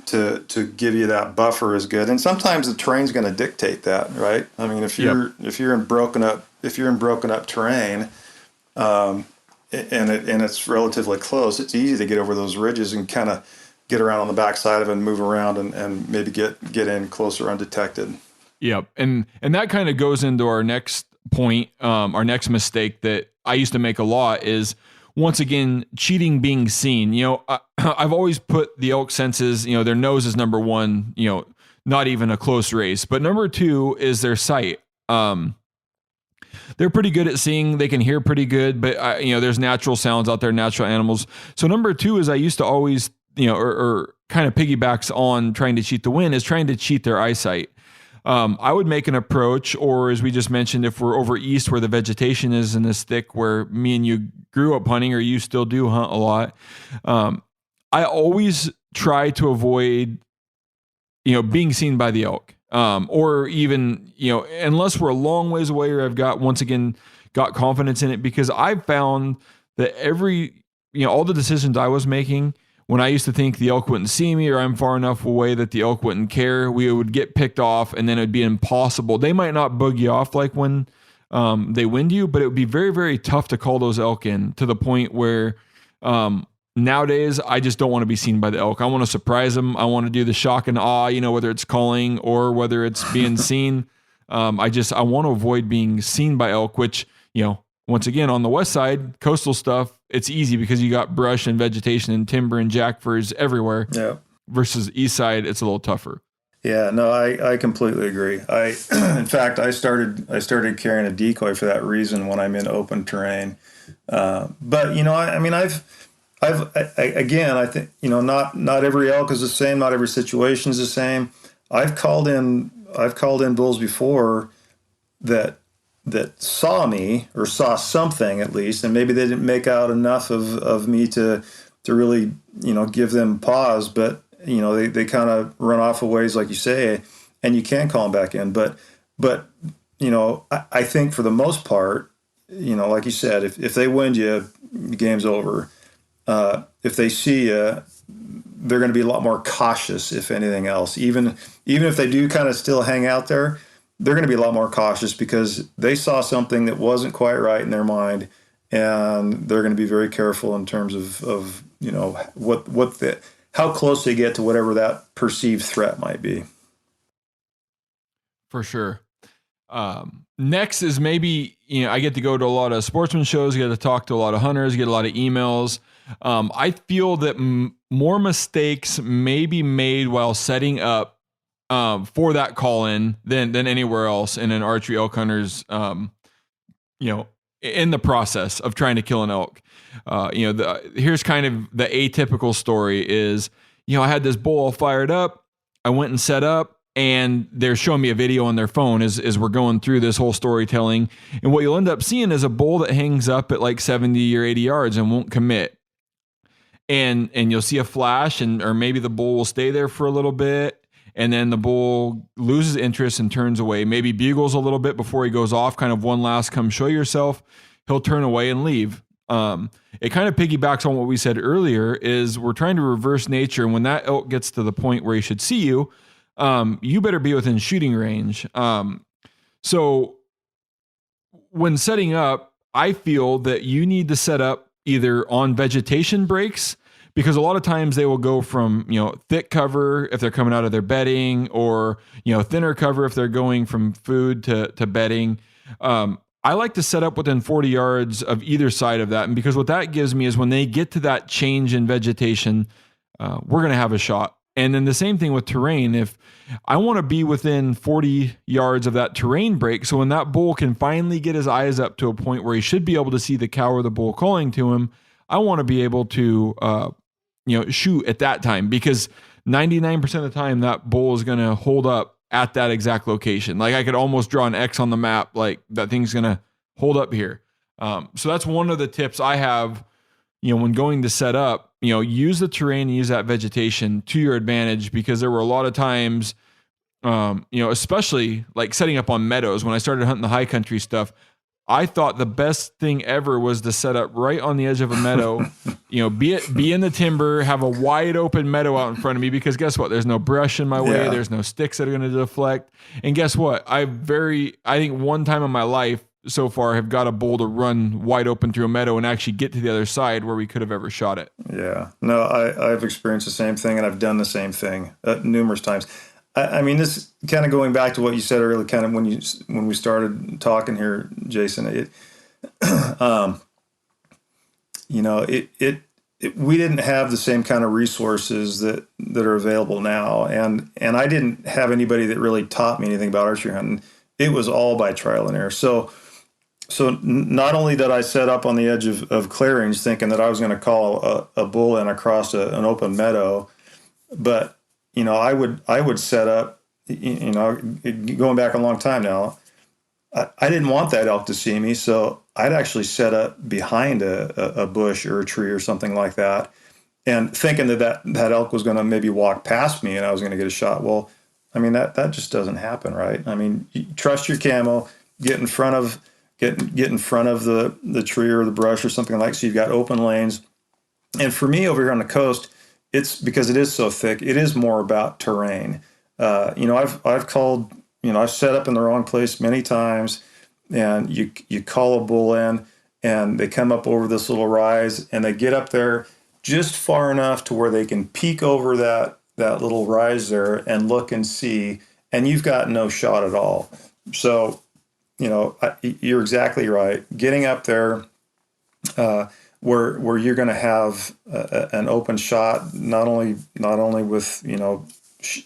Speaker 4: to give you that buffer is good. And sometimes the terrain's going to dictate that, right? I mean, if you're in broken up terrain, and it's relatively close, it's easy to get over those ridges and kind of get around on the backside of it and move around and maybe get in closer undetected.
Speaker 1: Yep. And that kind of goes into our next point, our next mistake that I used to make a lot is, once again, cheating being seen. I've always put the elk senses, their nose is number one, not even a close race. But number two is their sight. They're pretty good at seeing. They can hear pretty good, but there's natural sounds out there, natural animals. So number two is I used to always, or kind of piggybacks on trying to cheat the wind, is trying to cheat their eyesight. I would make an approach, or as we just mentioned, if we're over east where the vegetation isn't as thick, where me and you grew up hunting, or you still do hunt a lot, I always try to avoid, being seen by the elk. Or even, unless we're a long ways away, or I've got confidence in it, because I've found that all the decisions I was making when I used to think the elk wouldn't see me, or I'm far enough away that the elk wouldn't care, we would get picked off, and then it'd be impossible. They might not bug you off like when they wind you, but it would be very, very tough to call those elk in, to the point where nowadays I just don't want to be seen by the elk. I want to surprise them. I want to do the shock and awe, whether it's calling or whether it's being seen. I want to avoid being seen by elk, which, once again, on the west side, coastal stuff, it's easy because you got brush and vegetation and timber and jackfirs everywhere.
Speaker 4: Yeah.
Speaker 1: Versus east side, it's a little tougher.
Speaker 4: Yeah, no, I completely agree. In fact, I started carrying a decoy for that reason when I'm in open terrain. But I think, not every elk is the same. Not every situation is the same. I've called in bulls before that saw me, or saw something at least, and maybe they didn't make out enough of me to really, give them pause, but they kind of run off a ways, like you say, and you can call them back in. But I think for the most part, like you said, if they wind you, the game's over. If they see you, they're going to be a lot more cautious, if anything else. Even if they do kind of still hang out there, they're going to be a lot more cautious because they saw something that wasn't quite right in their mind, and they're going to be very careful in terms of how close they get to whatever that perceived threat might be.
Speaker 1: For sure. Next is maybe, I get to go to a lot of sportsman shows, get to talk to a lot of hunters, get a lot of emails. I feel that more mistakes may be made while setting up for that call-in than anywhere else in an archery elk hunter's, in the process of trying to kill an elk. Here's kind of the atypical story is, I had this bull all fired up. I went and set up, and they're showing me a video on their phone as we're going through this whole storytelling. And what you'll end up seeing is a bull that hangs up at like 70 or 80 yards and won't commit. And you'll see a flash, or maybe the bull will stay there for a little bit, and then the bull loses interest and turns away, maybe bugles a little bit before he goes off, kind of one last come show yourself. He'll turn away and leave. It kind of piggybacks on what we said earlier is we're trying to reverse nature. And when that elk gets to the point where he should see you, you better be within shooting range. So when setting up, I feel that you need to set up either on vegetation breaks, because a lot of times they will go from, thick cover if they're coming out of their bedding, or, thinner cover if they're going from food to bedding. I like to set up within 40 yards of either side of that. And because what that gives me is when they get to that change in vegetation, we're going to have a shot. And then the same thing with terrain. If I want to be within 40 yards of that terrain break, so when that bull can finally get his eyes up to a point where he should be able to see the cow or the bull calling to him, I want to be able to, shoot at that time, because 99% of the time that bull is going to hold up at that exact location. Like I could almost draw an X on the map, like that thing's going to hold up here. So that's one of the tips I have, when going to set up, use the terrain and use that vegetation to your advantage, because there were a lot of times, especially like setting up on meadows. When I started hunting the high country stuff, I thought the best thing ever was to set up right on the edge of a meadow, be in the timber, have a wide open meadow out in front of me, because guess what? There's no brush in my way.
Speaker 4: Yeah.
Speaker 1: There's no sticks that are going to deflect. And guess what? I think one time in my life so far have got a bull to run wide open through a meadow and actually get to the other side where we could have ever shot it.
Speaker 4: Yeah, no, I've experienced the same thing, and I've done the same thing numerous times. I mean, this kind of going back to what you said earlier, kind of when we started talking here, Jason, we didn't have the same kind of resources that are available now, and I didn't have anybody that really taught me anything about archery hunting. It was all by trial and error. So not only did I set up on the edge of clearings thinking that I was going to call a bull in across an open meadow, but I would set up, going back a long time now, I didn't want that elk to see me, so I'd actually set up behind a bush or a tree or something like that, and thinking that elk was going to maybe walk past me and I was going to get a shot. Well, I mean, that just doesn't happen, right? I mean, you trust your camo, get in front of the tree or the brush or something like that, so you've got open lanes. And for me over here on the coast, it's because it is so thick, it is more about terrain. I've called, I've set up in the wrong place many times, and you call a bull in and they come up over this little rise and they get up there just far enough to where they can peek over that little rise there and look and see, and you've got no shot at all. So, you're exactly right. Getting up there, where you're going to have an open shot, not only with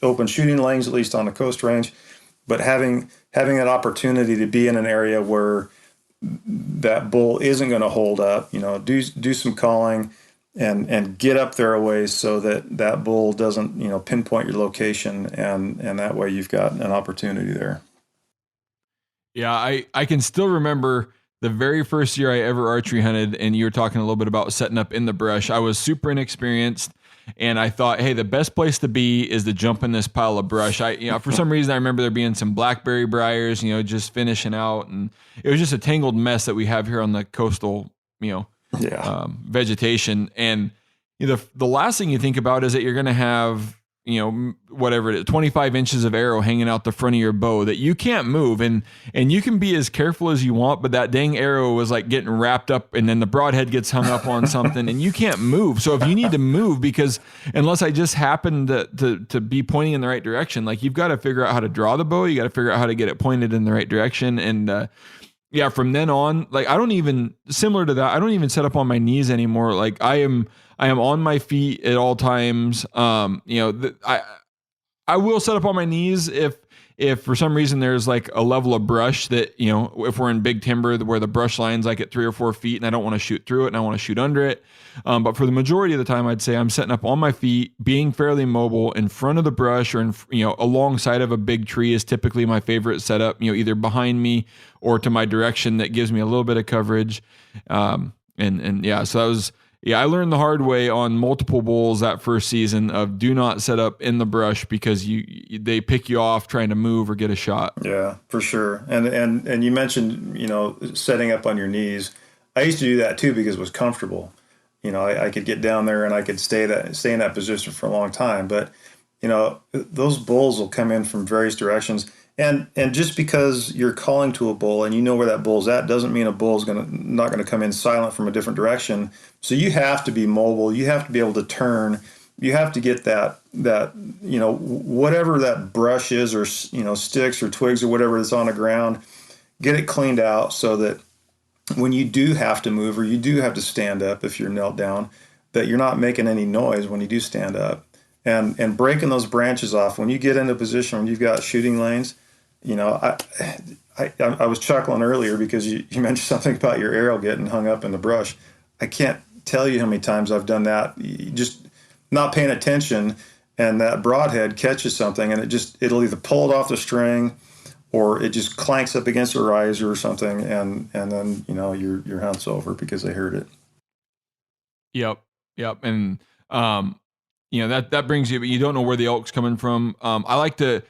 Speaker 4: open shooting lanes, at least on the coast range, but having an opportunity to be in an area where that bull isn't going to hold up. Do some calling and get up there a ways so that bull doesn't pinpoint your location, and that way you've got an opportunity there.
Speaker 1: Yeah, I can still remember the very first year I ever archery hunted, and you were talking a little bit about setting up in the brush. I was super inexperienced, and I thought, hey, the best place to be is to jump in this pile of brush. For some reason, I remember there being some blackberry briars, just finishing out, and it was just a tangled mess that we have here on the coastal, vegetation. And the last thing you think about is that you're going to have, whatever it is, 25 inches of arrow hanging out the front of your bow that you can't move. And you can be as careful as you want, but that dang arrow was like getting wrapped up, and then the broadhead gets hung up on something and you can't move. So if you need to move, because unless I just happen to be pointing in the right direction, like you've got to figure out how to draw the bow. You got to figure out how to get it pointed in the right direction. And, yeah, from then on, like similar to that, I don't even set up on my knees anymore. Like I am on my feet at all times. I will set up on my knees if for some reason there's like a level of brush that, if we're in big timber where the brush line's like at 3 or 4 feet and I don't want to shoot through it and I want to shoot under it. But for the majority of the time, I'd say I'm setting up on my feet, being fairly mobile in front of the brush or alongside of a big tree is typically my favorite setup, either behind me or to my direction that gives me a little bit of coverage. So that was, I learned the hard way on multiple bulls that first season of do not set up in the brush because they pick you off trying to move or get a shot.
Speaker 4: Yeah, for sure. And you mentioned, setting up on your knees. I used to do that too because it was comfortable. I could get down there and I could stay in that position for a long time. But, those bulls will come in from various directions. And just because you're calling to a bull and you know where that bull's at doesn't mean a bull's not gonna come in silent from a different direction. So you have to be mobile. You have to be able to turn. You have to get that whatever that brush is, or sticks or twigs or whatever that's on the ground, get it cleaned out so that when you do have to move or you do have to stand up if you're knelt down, that you're not making any noise when you do stand up. And breaking those branches off when you get into a position when you've got shooting lanes. I was chuckling earlier because you mentioned something about your arrow getting hung up in the brush. I can't tell you how many times I've done that, just not paying attention, and that broadhead catches something and it'll either pull it off the string or it just clanks up against a riser or something, and then your hunt's over because they heard it.
Speaker 1: Yep. And that brings you, but you don't know where the elk's coming from. I like to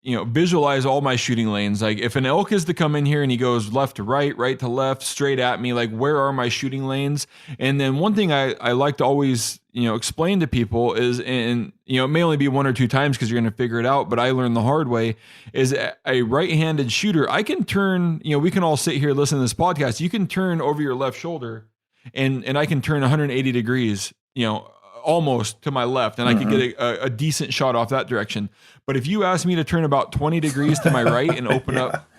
Speaker 1: visualize all my shooting lanes. Like if an elk is to come in here and he goes left to right, right to left, straight at me, like where are my shooting lanes? And then one thing I like to always, explain to people is, and it may only be 1 or 2 times because you're going to figure it out, but I learned the hard way, is a right-handed shooter. I can turn, we can all sit here, listen to this podcast. You can turn over your left shoulder and I can turn 180 degrees, almost to my left, and I could get a decent shot off that direction. But if you ask me to turn about 20 degrees to my right and open up,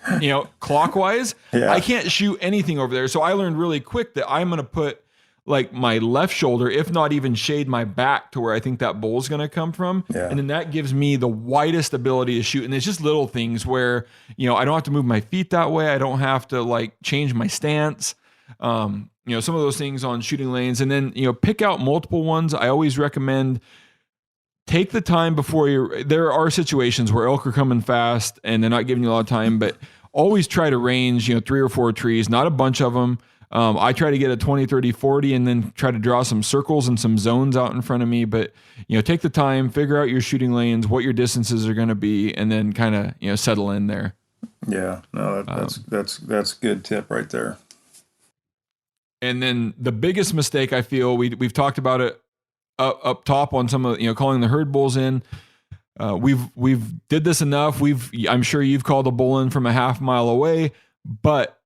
Speaker 1: clockwise, I can't shoot anything over there. So I learned really quick that I'm going to put like my left shoulder, if not even shade my back to where I think that bull's going to come from. Yeah. And then that gives me the widest ability to shoot. And it's just little things where, I don't have to move my feet that way. I don't have to like change my stance. Some of those things on shooting lanes, and then, pick out multiple ones. I always recommend take the time before there are situations where elk are coming fast and they're not giving you a lot of time, but always try to range, 3 or 4 trees, not a bunch of them. I try to get a 20, 30, 40 and then try to draw some circles and some zones out in front of me. But, take the time, figure out your shooting lanes, what your distances are going to be, and then kind of, settle in there.
Speaker 4: Yeah, no, that's a good tip right there.
Speaker 1: And then the biggest mistake I feel, we've talked about it up top on some of, calling the herd bulls in. We've did this enough. I'm sure you've called a bull in from a half mile away, but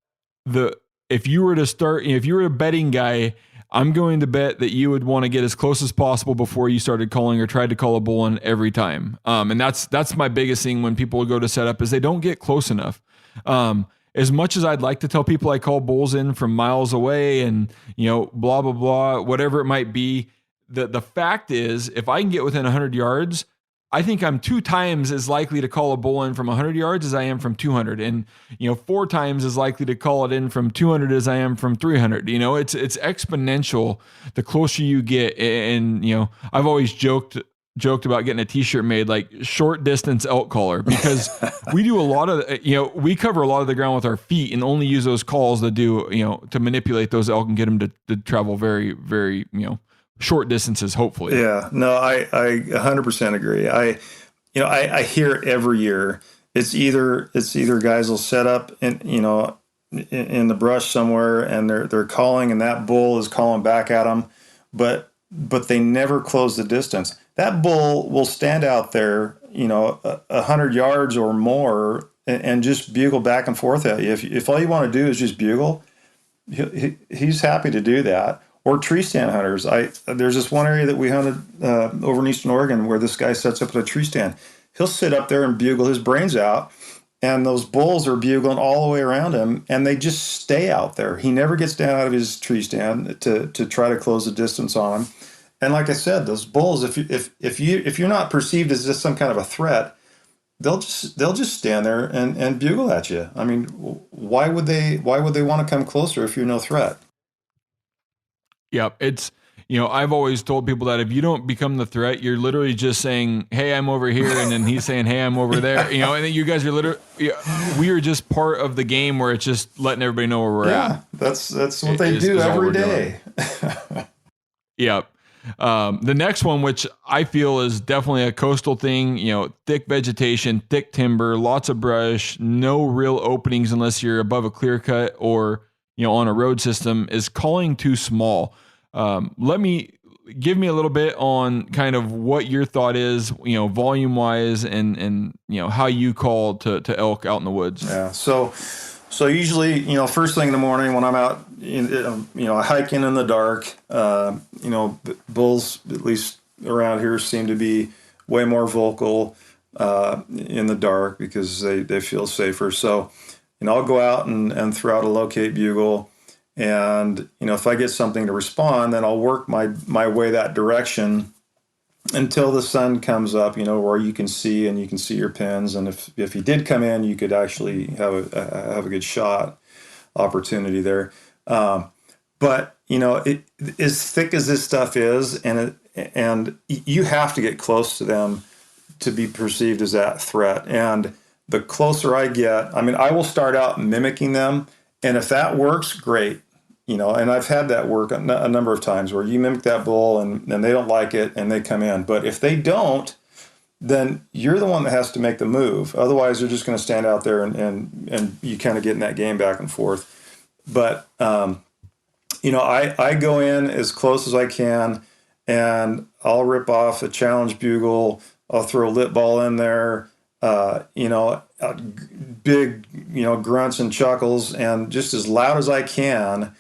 Speaker 1: if you were a betting guy, I'm going to bet that you would want to get as close as possible before you started calling or tried to call a bull in every time. And that's my biggest thing when people go to set up is they don't get close enough. As much as I'd like to tell people I call bulls in from miles away and, blah, blah, blah, whatever it might be, the fact is, if I can get within 100 yards, I think I'm 2 times as likely to call a bull in from 100 yards as I am from 200. And, 4 times as likely to call it in from 200 as I am from 300. It's exponential the closer you get. And, I've always joked about getting a t-shirt made like short distance elk caller, because we do a lot of, we cover a lot of the ground with our feet and only use those calls to do, to manipulate those elk and get them to travel very, very, short distances, hopefully. Yeah,
Speaker 4: no, I 100% agree. I hear it every year. It's either guys will set up in the brush somewhere and they're calling and that bull is calling back at them, but they never close the distance. that bull will stand out there, 100 yards or more, and just bugle back and forth at you. If all you want to do is just bugle, he's happy to do that. Or tree stand hunters. There's this one area that we hunted over in Eastern Oregon where this guy sets up at a tree stand. He'll sit up there and bugle his brains out, and those bulls are bugling all the way around him, and they just stay out there. He never gets down out of his tree stand to try to close the distance on him. And like I said, those bulls, if you're not perceived as just some kind of a threat, they'll just stand there and bugle at you. I mean, why would they want to come closer if you're no threat?
Speaker 1: Yep. It's, I've always told people that if you don't become the threat, you're literally just saying, hey, I'm over here. And then he's saying, hey, I'm over there. And then you guys are literally, we are just part of the game where it's just letting everybody know where we're at.
Speaker 4: That's what they do every day.
Speaker 1: Yep. The next one, which I feel is definitely a coastal thing, thick vegetation, thick timber, lots of brush, no real openings unless you're above a clear cut or, on a road system, is calling too small. Give me a little bit on kind of what your thought is, volume wise and how you call to elk out in the woods.
Speaker 4: Yeah. So usually, first thing in the morning when I'm out, hiking in the dark, bulls, at least around here, seem to be way more vocal in the dark because they feel safer. So, I'll go out and throw out a locate bugle. And, if I get something to respond, then I'll work my way that direction until the sun comes up, where you can see your pins. And if he did come in, you could actually have a good shot opportunity there. But, as thick as this stuff is, and you have to get close to them to be perceived as that threat. And the closer I get, I will start out mimicking them. And if that works, great. And I've had that work a number of times where you mimic that bull and they don't like it and they come in. But if they don't, then you're the one that has to make the move. Otherwise, they're just going to stand out there and you kind of get in that game back and forth. But, I go in as close as I can and I'll rip off a challenge bugle. I'll throw a lit ball in there. Big, grunts and chuckles, and just as loud as I can,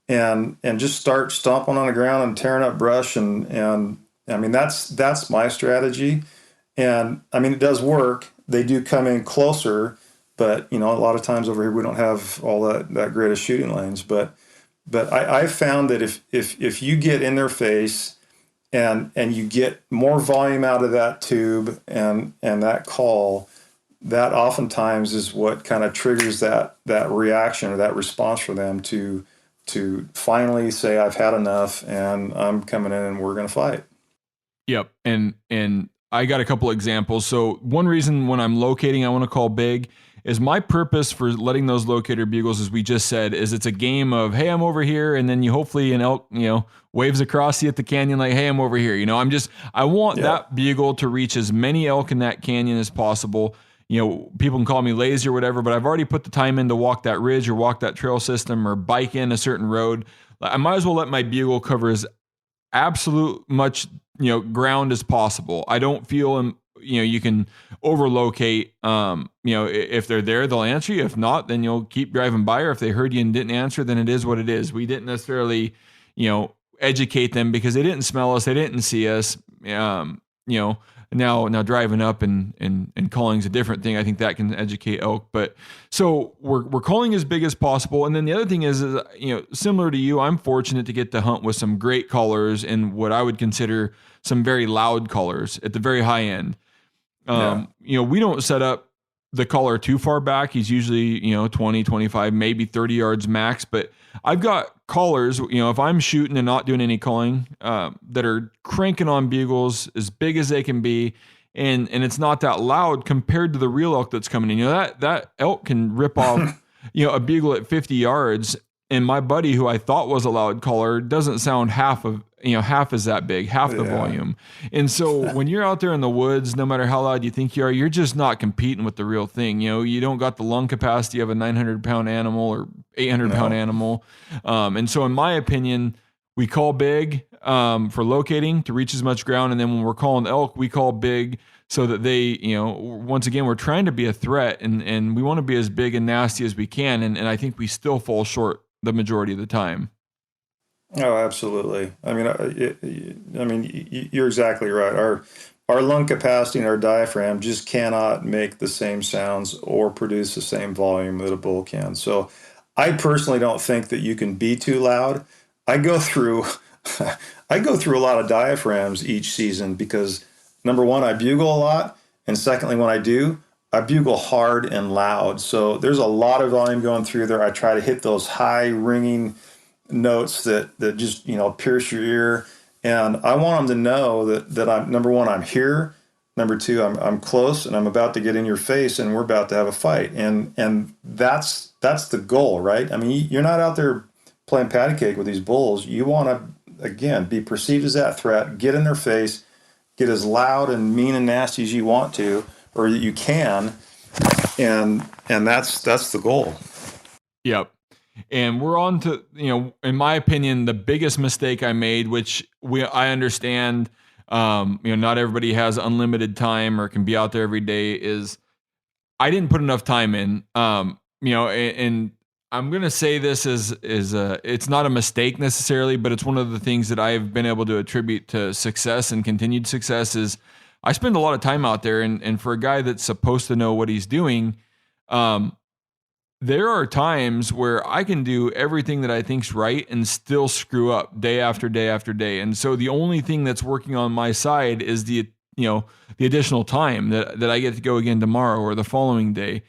Speaker 4: and just start stomping on the ground and tearing up brush, and that's my strategy, and it does work. They do come in closer, but a lot of times over here we don't have all that great of shooting lanes, but I've found that if you get in their face and you get more volume out of that tube and that call, that oftentimes is what kind of triggers that reaction or that response for them to finally say, I've had enough and I'm coming in and we're going to fight.
Speaker 1: Yep. And I got a couple examples. So one reason when I'm locating, I want to call big is my purpose for letting those locator bugles, as we just said, is it's a game of, hey, I'm over here. And then hopefully an elk, waves across you at the canyon like, hey, I'm over here. I want that bugle to reach as many elk in that canyon as possible. People can call me lazy or whatever, but I've already put the time in to walk that ridge or walk that trail system or bike in a certain road. I might as well let my bugle cover as absolute much, ground as possible. I don't feel, you can overlocate, if they're there, they'll answer you. If not, then you'll keep driving by, or if they heard you and didn't answer, then it is what it is. We didn't necessarily, educate them because they didn't smell us. They didn't see us. Now driving up and calling is a different thing. I think that can educate elk, but so we're calling as big as possible. And then the other thing is, similar to you, I'm fortunate to get to hunt with some great callers and what I would consider some very loud callers at the very high end. We don't set up the caller too far back. He's usually, 20, 25, maybe 30 yards max, but I've got callers, if I'm shooting and not doing any calling, that are cranking on bugles as big as they can be. And it's not that loud compared to the real elk that's coming in. That elk can rip off, a bugle at 50 yards. And my buddy, who I thought was a loud caller, doesn't sound half is that big, half the volume. And so when you're out there in the woods, no matter how loud you think you are, you're just not competing with the real thing. You don't got the lung capacity of a 900-pound animal or 800-pound animal. And so in my opinion, we call big. for locating to reach as much ground. And then when we're calling elk, we call big so that they, once again, we're trying to be a threat and we want to be as big and nasty as we can. And I think we still fall short the majority of the time.
Speaker 4: Oh, absolutely. I mean, you're exactly right. Our lung capacity and our diaphragm just cannot make the same sounds or produce the same volume that a bull can. So I personally don't think that you can be too loud. I go through a lot of diaphragms each season because number one, I bugle a lot. And secondly, when I do, I bugle hard and loud. So there's a lot of volume going through there. I try to hit those high ringing notes that just, pierce your ear. And I want them to know that I'm, number one, I'm here. Number two, I'm close and I'm about to get in your face and we're about to have a fight. And that's the goal, right? I mean, you're not out there playing patty cake with these bulls. You want to, again, be perceived as that threat, get in their face, get as loud and mean and nasty as you want to, or you can. And that's the goal.
Speaker 1: Yep. And we're on to, in my opinion, the biggest mistake I made, which I understand, not everybody has unlimited time or can be out there every day, is I didn't put enough time in, and I'm going to say this is it's not a mistake necessarily, but it's one of the things that I've been able to attribute to success and continued success is I spend a lot of time out there. And for a guy that's supposed to know what he's doing, there are times where I can do everything that I think's right and still screw up day after day after day. And so the only thing that's working on my side is the additional time that I get to go again tomorrow or the following day.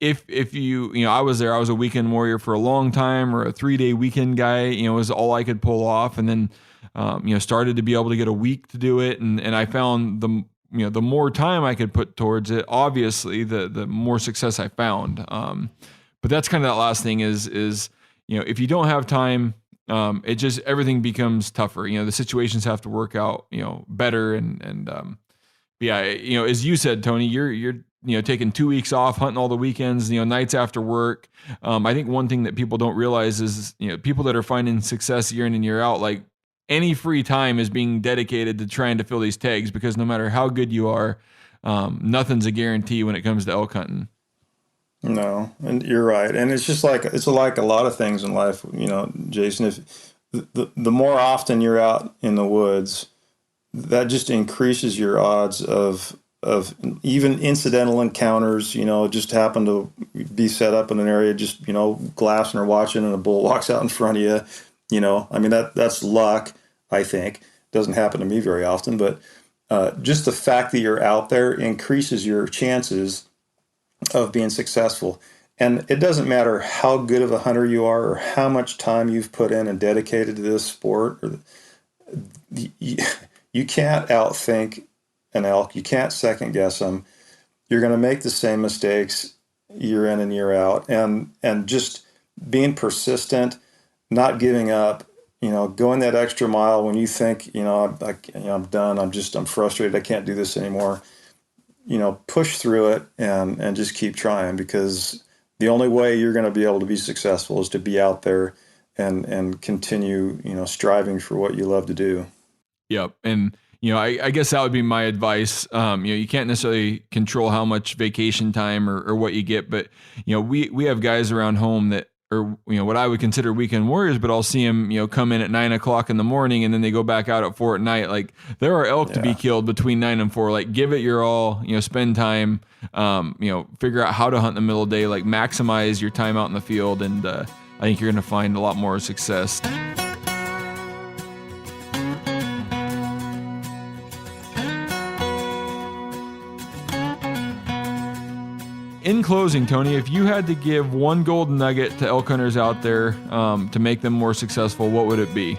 Speaker 1: If you I was there, I was a weekend warrior for a long time, or a 3-day weekend guy, was all I could pull off. And then, started to be able to get a week to do it. And I found the more time I could put towards it, obviously the more success I found. But that's kind of that last thing is, if you don't have time, it just, everything becomes tougher. The situations have to work out, better. As you said, Tony, you're taking 2 weeks off, hunting all the weekends, nights after work. I think one thing that people don't realize is, people that are finding success year in and year out, like any free time is being dedicated to trying to fill these tags, because no matter how good you are, nothing's a guarantee when it comes to elk hunting.
Speaker 4: No, and you're right. And it's like a lot of things in life, Jason, if the more often you're out in the woods, that just increases your odds of even incidental encounters, just happen to be set up in an area, just, glassing or watching, and a bull walks out in front of you. I mean, that's luck, I think. Doesn't happen to me very often, but just the fact that you're out there increases your chances of being successful. And it doesn't matter how good of a hunter you are or how much time you've put in and dedicated to this sport. You can't outthink an elk. You can't second guess them. You're going to make the same mistakes year in and year out. And just being persistent, not giving up, going that extra mile when you think, I'm done. I'm frustrated. I can't do this anymore. Push through it and just keep trying, because the only way you're going to be able to be successful is to be out there and continue, striving for what you love to do.
Speaker 1: Yep. And, I guess that would be my advice. You can't necessarily control how much vacation time or what you get, but, we have guys around home that are, what I would consider weekend warriors, but I'll see them, come in at 9 o'clock in the morning and then they go back out at 4 at night. Like, there are elk to be killed between 9 and 4. Like, give it your all, spend time, figure out how to hunt in the middle of the day, like maximize your time out in the field. And, I think you're going to find a lot more success. In closing, Tony, if you had to give one golden nugget to elk hunters out there to make them more successful, what would it be?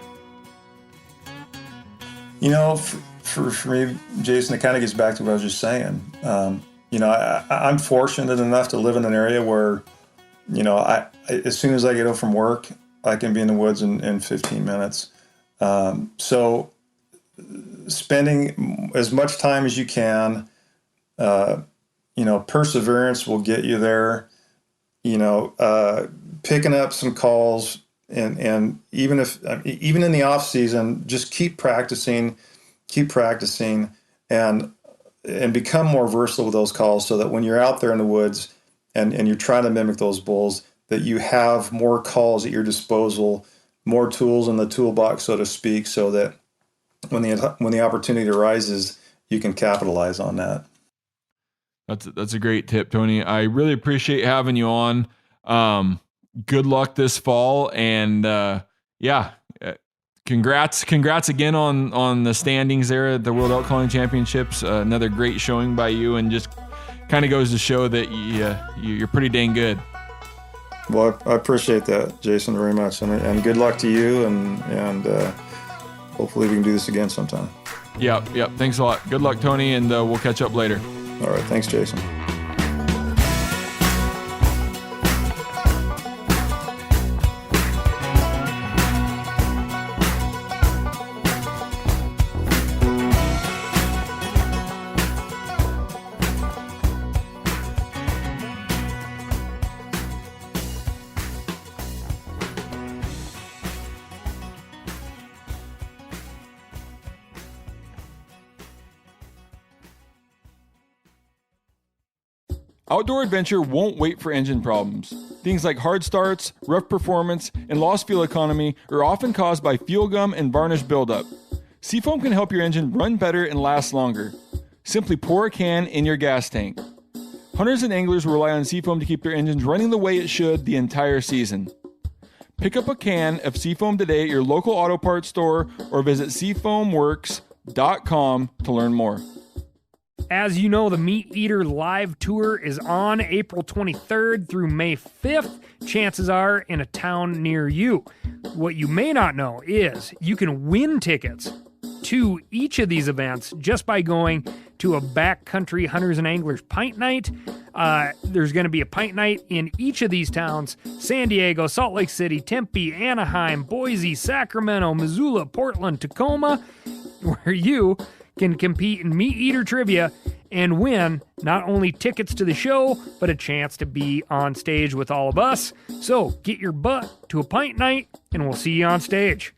Speaker 4: For me, Jason, it kind of gets back to what I was just saying. I'm fortunate enough to live in an area where, as soon as I get home from work, I can be in the woods in 15 minutes. So spending as much time as you can, perseverance will get you there. Picking up some calls, and even in the off season, just keep practicing, and become more versatile with those calls, so that when you're out there in the woods and you're trying to mimic those bulls, that you have more calls at your disposal, more tools in the toolbox, so to speak, so that when the opportunity arises, you can capitalize on that.
Speaker 1: That's a great tip, Tony. I really appreciate having you on. Good luck this fall, and congrats again on the standings there at the World Elk Calling Championships. Another great showing by you, and just kind of goes to show that you're pretty dang good.
Speaker 4: Well, I appreciate that, Jason, very much, and good luck to you, and hopefully we can do this again sometime.
Speaker 1: Yep. Thanks a lot. Good luck, Tony, and we'll catch up later.
Speaker 4: All right. Thanks, Jason.
Speaker 1: Outdoor adventure won't wait for engine problems. Things like hard starts, rough performance, and lost fuel economy are often caused by fuel gum and varnish buildup. Seafoam can help your engine run better and last longer. Simply pour a can in your gas tank. Hunters and anglers rely on Seafoam to keep their engines running the way it should the entire season. Pick up a can of Seafoam today at your local auto parts store or visit seafoamworks.com to learn more.
Speaker 3: As you know, the Meat Eater Live Tour is on April 23rd through May 5th. Chances are in a town near you. What you may not know is you can win tickets to each of these events just by going to a backcountry hunters and anglers pint night. There's going to be a pint night in each of these towns: San Diego, Salt Lake City, Tempe, Anaheim, Boise, Sacramento, Missoula, Portland, Tacoma, where you can compete in Meat Eater trivia and win not only tickets to the show, but a chance to be on stage with all of us. So get your butt to a pint night, and we'll see you on stage.